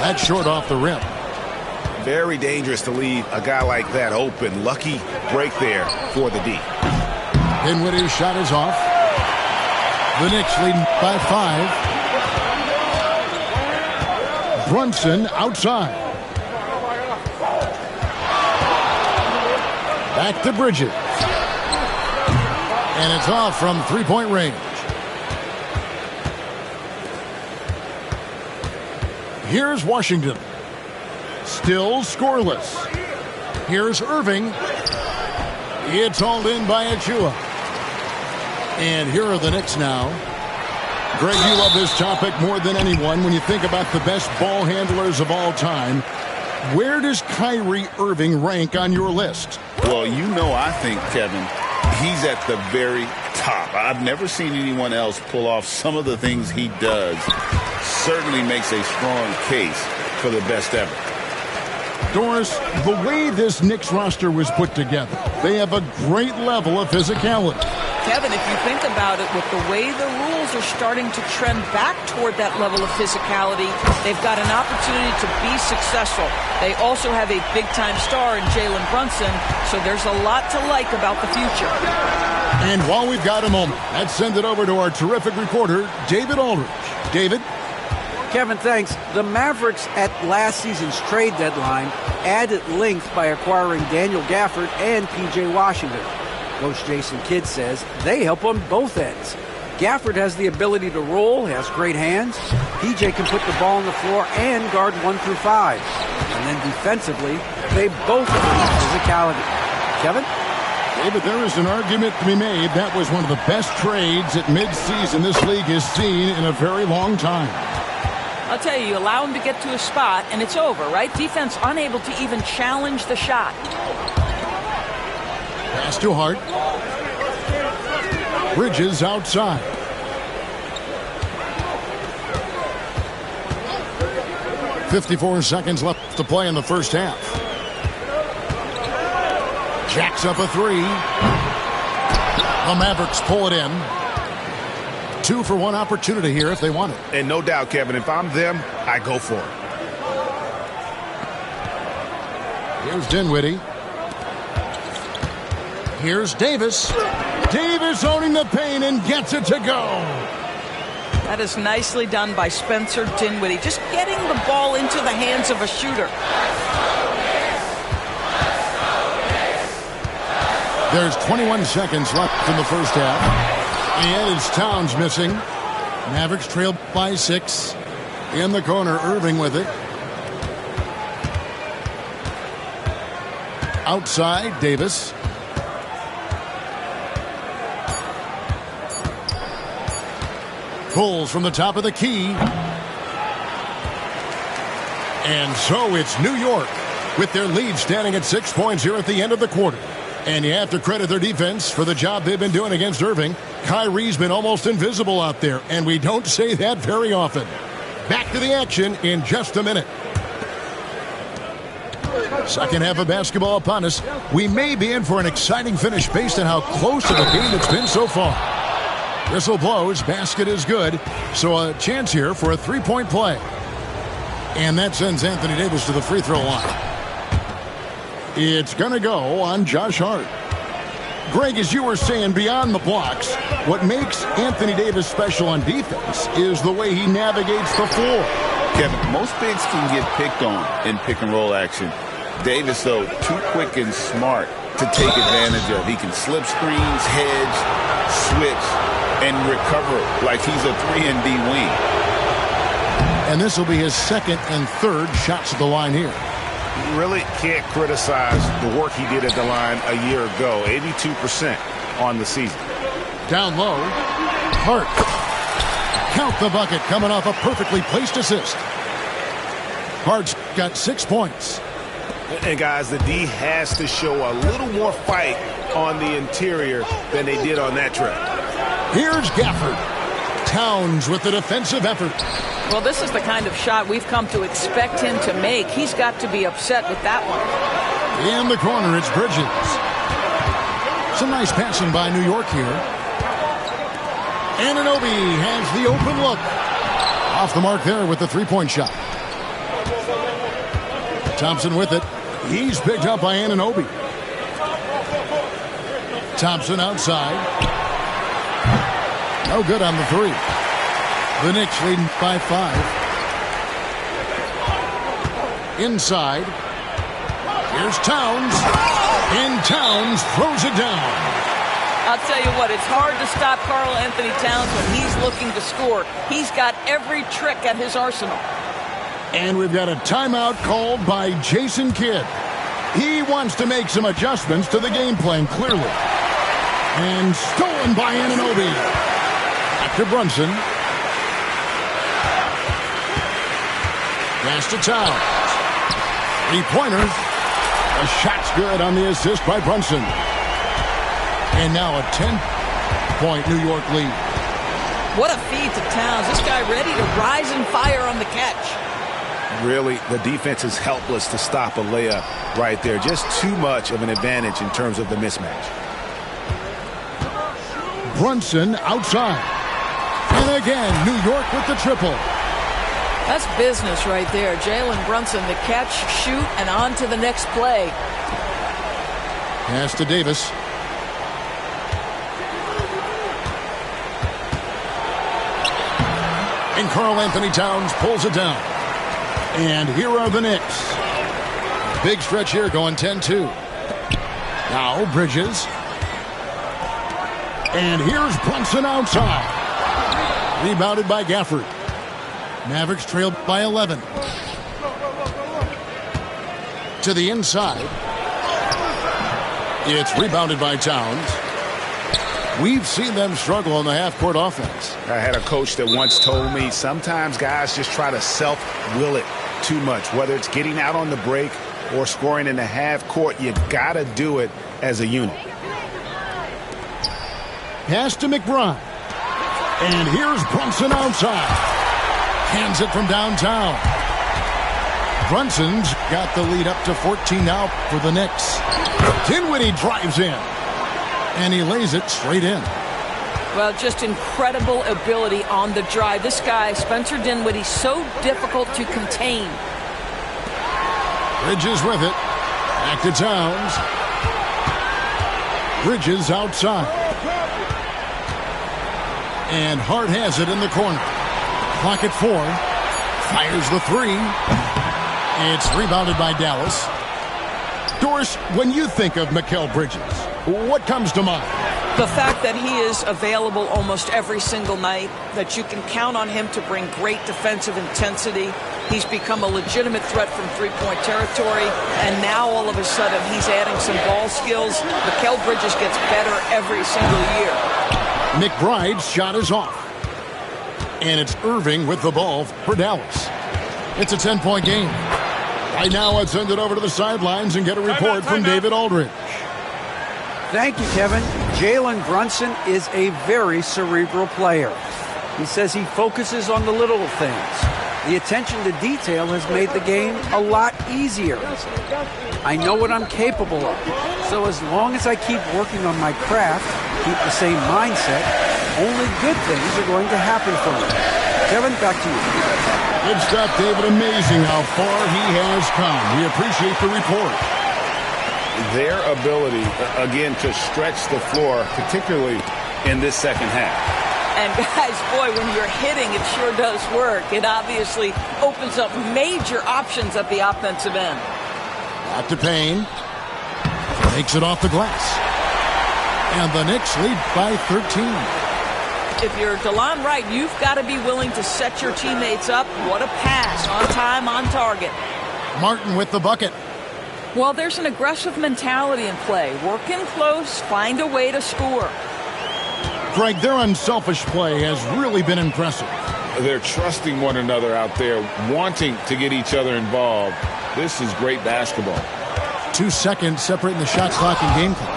S5: That's short off the rim.
S9: Very dangerous to leave a guy like that open. Lucky break there for the D.
S5: Dinwiddie's shot is off. The Knicks leading by 5. Brunson outside. Back to Bridges. And it's off from three-point range. Here's Washington. Still scoreless. Here's Irving. It's hauled in by Achua. And here are the Knicks now. Greg, you love this topic more than anyone when you think about the best ball handlers of all time. Where does Kyrie Irving rank on your list?
S8: Well, you know, I think, Kevin, he's at the very top. I've never seen anyone else pull off some of the things he does. Certainly makes a strong case for the best ever.
S5: Doris, the way this Knicks roster was put together, they have a great level of physicality.
S10: Kevin, if you think about it, with the way the rules are starting to trend back toward that level of physicality, they've got an opportunity to be successful. They also have a big-time star in Jalen Brunson, so there's a lot to like about the future.
S5: And while we've got a moment, let's send it over to our terrific reporter, David Aldridge. David?
S7: Kevin, thanks. The Mavericks at last season's trade deadline added length by acquiring Daniel Gafford and P.J. Washington. Coach Jason Kidd says they help on both ends. Gafford has the ability to roll, has great hands. PJ can put the ball on the floor and guard 1 through 5. And then defensively, they both have physicality. Kevin?
S5: David, there is an argument to be made. That was one of the best trades at midseason this league has seen in a very long time.
S10: I'll tell you, allow him to get to a spot, and it's over, right? Defense unable to even challenge the shot.
S5: Pass to Hart. Bridges outside. .54 seconds left to play in the first half. Jacks up a three. The Mavericks pull it in. 2 for 1 opportunity here if they want it.
S9: And no doubt, Kevin, if I'm them, I go for it.
S5: Here's Dinwiddie. Here's Davis. Davis owning the paint and gets it to go.
S10: That is nicely done by Spencer Dinwiddie. Just getting the ball into the hands of a shooter.
S5: There's 21 seconds left in the first half. And it's Towns missing. Mavericks trail by 6. In the corner, Irving with it. Outside, Davis. Pulls from the top of the key. And so it's New York with their lead standing at 6 points here at the end of the quarter. And you have to credit their defense for the job they've been doing against Irving. Kyrie's been almost invisible out there, and we don't say that very often. Back to the action in just a minute. Second half of basketball upon us. We may be in for an exciting finish based on how close of a game it's been so far. Whistle blows, basket is good, so a chance here for a three-point play. And that sends Anthony Davis to the free throw line. It's going to go on Josh Hart. Greg, as you were saying, beyond the blocks, what makes Anthony Davis special on defense is the way he navigates the floor.
S8: Kevin, most bigs can get picked on in pick-and-roll action. Davis, though, too quick and smart to take advantage of. He can slip screens, hedge, switch, and recover like he's a 3-and-D wing.
S5: And this will be his second and third shots at the line here.
S9: You really can't criticize the work he did at the line a year ago. 82% on the season.
S5: Down low, Hart. Count the bucket coming off a perfectly placed assist. Hart's got 6 points.
S9: And guys, the D has to show a little more fight on the interior than they did on that trip.
S5: Here's Gafford. Towns with the defensive effort.
S10: Well, this is the kind of shot we've come to expect him to make. He's got to be upset with that one.
S5: In the corner, it's Bridges. Some nice passing by New York here. Anunoby has the open look. Off the mark there with the three-point shot. Thompson with it. He's picked up by Anunoby. Thompson outside. No good on the three. The Knicks leading by 5. Inside. Here's Towns. And Towns throws it down.
S10: I'll tell you what, it's hard to stop Karl Anthony Towns when he's looking to score. He's got every trick at his arsenal.
S5: And we've got a timeout called by Jason Kidd. He wants to make some adjustments to the game plan, clearly. And stolen by Anunoby. Back to Brunson. Pass to Towns. Three-pointer. The shot's good on the assist by Brunson. And now a 10-point New York lead.
S10: What a feed to Towns. This guy ready to rise and fire on the catch.
S9: Really, the defense is helpless to stop a layup right there. Just too much of an advantage in terms of the mismatch.
S5: Brunson outside. And again, New York with the triple.
S10: That's business right there. Jalen Brunson, the catch, shoot, and on to the next play.
S5: Pass to Davis. And Karl Anthony Towns pulls it down. And here are the Knicks. Big stretch here going 10-2. Now Bridges. And here's Brunson outside. Rebounded by Gafford. Mavericks trailed by 11. To the inside. It's rebounded by Towns. We've seen them struggle on the half-court offense.
S9: I had a coach that once told me sometimes guys just try to self-will it too much. Whether it's getting out on the break or scoring in the half-court, you got to do it as a unit.
S5: Pass to McBride. And here's Brunson outside. Hands it from downtown. Brunson's got the lead up to 14 now for the Knicks. Dinwiddie drives in. And he lays it straight in.
S10: Well, just incredible ability on the drive. This guy, Spencer Dinwiddie, so difficult to contain.
S5: Bridges with it. Back to Towns. Bridges outside. And Hart has it in the corner. Clock at 4. Fires the 3. It's rebounded by Dallas. Doris, when you think of Mikal Bridges, what comes to mind?
S10: The fact that he is available almost every single night, that you can count on him to bring great defensive intensity. He's become a legitimate threat from three-point territory, and now all of a sudden he's adding some ball skills. Mikal Bridges gets better every single year.
S5: McBride's shot is off. And it's Irving with the ball for Dallas. It's a 10-point game. Right now, let's send it over to the sidelines and get a report from David Aldridge.
S7: Thank you, Kevin. Jalen Brunson is a very cerebral player. He says he focuses on the little things. The attention to detail has made the game a lot easier. I know what I'm capable of. So as long as I keep working on my craft, keep the same mindset, only good things are going to happen for me. Kevin, back to you.
S5: Good stuff, David. Amazing how far he has come. We appreciate the report.
S9: Their ability, again, to stretch the floor, particularly in this second half.
S10: And guys, boy, when you're hitting, it sure does work. It obviously opens up major options at the offensive end.
S5: Back to Payne. Takes it off the glass. And the Knicks lead by 13.
S10: If you're DeLon Wright, you've got to be willing to set your teammates up. What a pass. On time, on target.
S5: Martin with the bucket.
S10: Well, there's an aggressive mentality in play. Work in close, find a way to score.
S5: Greg, their unselfish play has really been impressive.
S9: They're trusting one another out there, wanting to get each other involved. This is great basketball.
S5: 2 seconds separating the shot clock and game clock.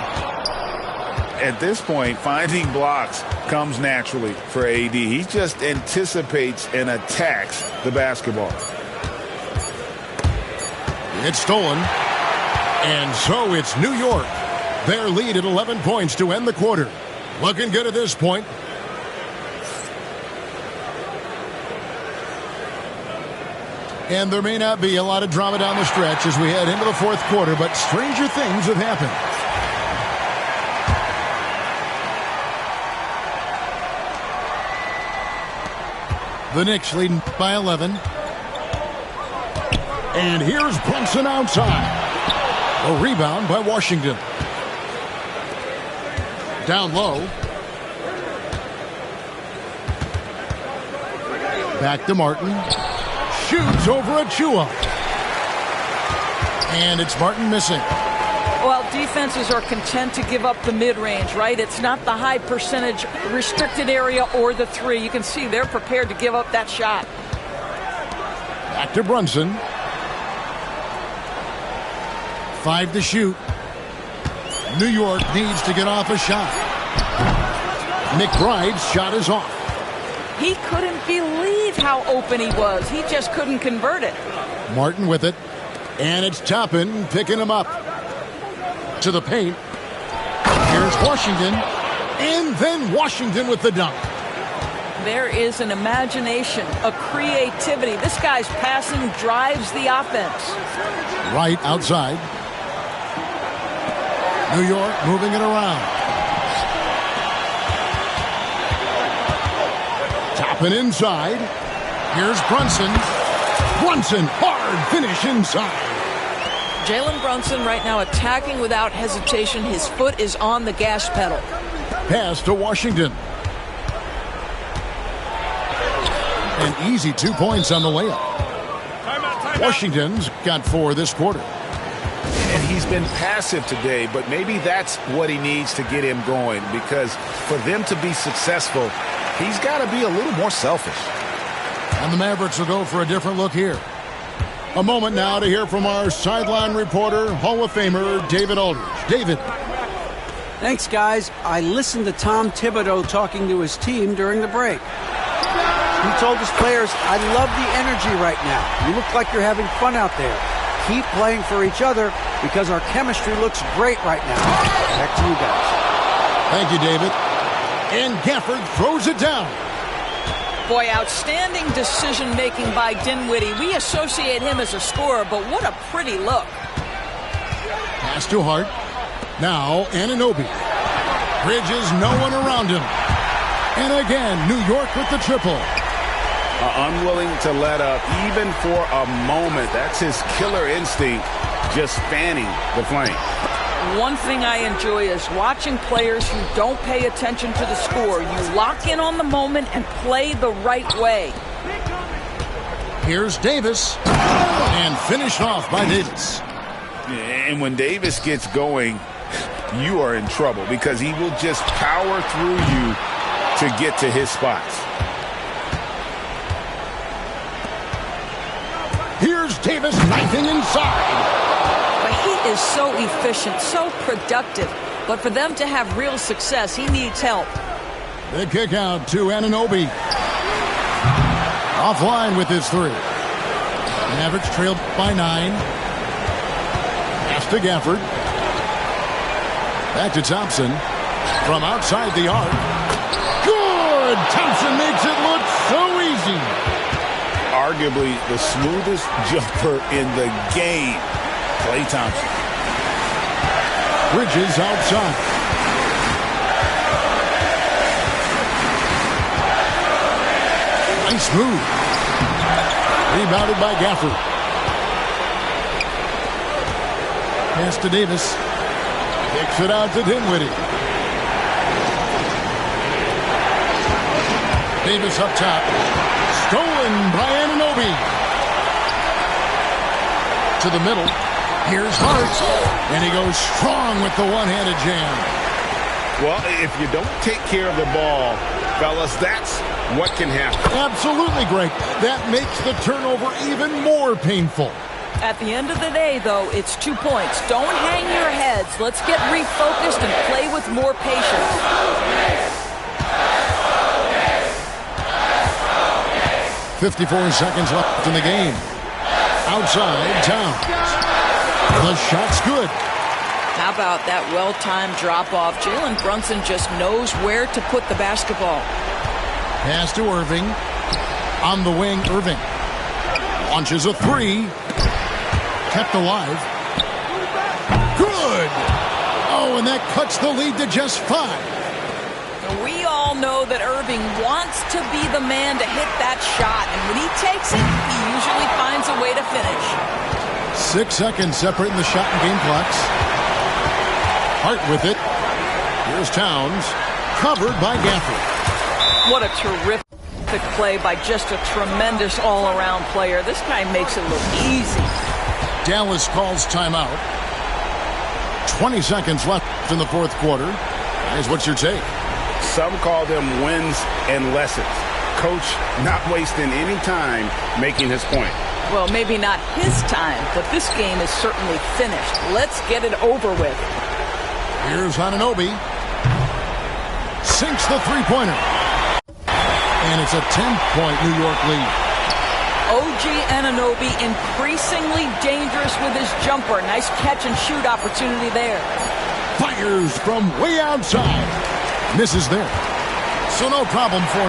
S9: At this point, finding blocks comes naturally for AD. He just anticipates and attacks the basketball.
S5: It's stolen. And so it's New York. Their lead at 11 points to end the quarter. Looking good at this point. And there may not be a lot of drama down the stretch as we head into the fourth quarter, but stranger things have happened. The Knicks leading by 11. And here's Brunson outside. A rebound by Washington. Down low. Back to Martin. Shoots over Achua. And it's Martin missing.
S10: Well, defenses are content to give up the mid-range, right? It's not the high percentage restricted area or the three. You can see they're prepared to give up that shot.
S5: Back to Brunson. 5 to shoot. New York needs to get off a shot. McBride's shot is off.
S10: He couldn't believe how open he was. He just couldn't convert it.
S5: Martin with it. And it's Toppin picking him up. To the paint. Here's Washington. And then Washington with the dunk.
S10: There is an imagination, a creativity. This guy's passing drives the offense.
S5: Right outside. New York moving it around. Toppin inside. Here's Brunson. Brunson, hard finish inside.
S10: Jalen Brunson right now attacking without hesitation. His foot is on the gas pedal.
S5: Pass to Washington. An easy 2 points on the layup. Washington's got 4 this quarter.
S9: And he's been passive today, but maybe that's what he needs to get him going, because for them to be successful, he's got to be a little more selfish.
S5: And the Mavericks will go for a different look here. A moment now to hear from our sideline reporter, Hall of Famer David Aldridge. David.
S7: Thanks, guys. I listened to Tom Thibodeau talking to his team during the break. He told his players, I love the energy right now. You look like you're having fun out there. Keep playing for each other because our chemistry looks great right now. Back to you guys.
S5: Thank you, David. And Gafford throws it down.
S10: Boy, outstanding decision-making by Dinwiddie. We associate him as a scorer, but what a pretty look.
S5: Pass to Hart. Now Anunoby. Bridges, no one around him. And again, New York with the triple.
S9: Unwilling to let up even for a moment. That's his killer instinct, just fanning the flame.
S10: One thing I enjoy is watching players who don't pay attention to the score. You lock in on the moment and play the right way.
S5: Here's Davis. And finished off by Davis.
S9: And when Davis gets going, you are in trouble because he will just power through you to get to his spots.
S5: Here's Davis knifing inside.
S10: But he is so efficient, so productive. But for them to have real success, he needs help.
S5: The kick out to Anunoby. Offline with his 3. Mavericks trailed by 9. Pass to Gafford. Back to Thompson. From outside the arc. Good! Thompson makes it look so easy.
S9: Arguably the smoothest jumper in the game. Klay Thompson.
S5: Bridges outside. Nice move. Rebounded by Gafford. Pass to Davis. Kicks it out to Dinwiddie. Davis up top. Stolen by Anunoby. To the middle. Here's Hart. And he goes strong with the one-handed jam.
S9: Well, if you don't take care of the ball, fellas, that's what can happen.
S5: Absolutely, Greg. That makes the turnover even more painful.
S10: At the end of the day, though, it's 2 points. Don't hang your heads. Let's get refocused and play with more patience.
S5: 54 seconds left in the game. Outside, Towns. The shot's good.
S10: How about that well-timed drop-off? Jalen Brunson just knows where to put the basketball.
S5: Pass to Irving. On the wing, Irving. Launches a 3. Kept alive. Good! Oh, and that cuts the lead to just 5.
S10: We all know that Irving wants to be the man to hit that shot, and when he takes it, he usually finds a way to finish.
S5: 6 seconds separating the shot and game clocks. Hart with it. Here's Towns. Covered by Gafford.
S10: What a terrific play by just a tremendous all-around player. This guy makes it look easy.
S5: Dallas calls timeout. 20 seconds left in the fourth quarter. Guys, what's your take?
S9: Some call them wins and lessons. Coach not wasting any time making his point.
S10: Well, maybe not his time, but this game is certainly finished. Let's get it over with.
S5: Here's Anunoby. Sinks the three-pointer. And it's a 10-point New York lead.
S10: OG Anunoby increasingly dangerous with his jumper. Nice catch-and-shoot opportunity there.
S5: Fires from way outside. Misses there. So no problem for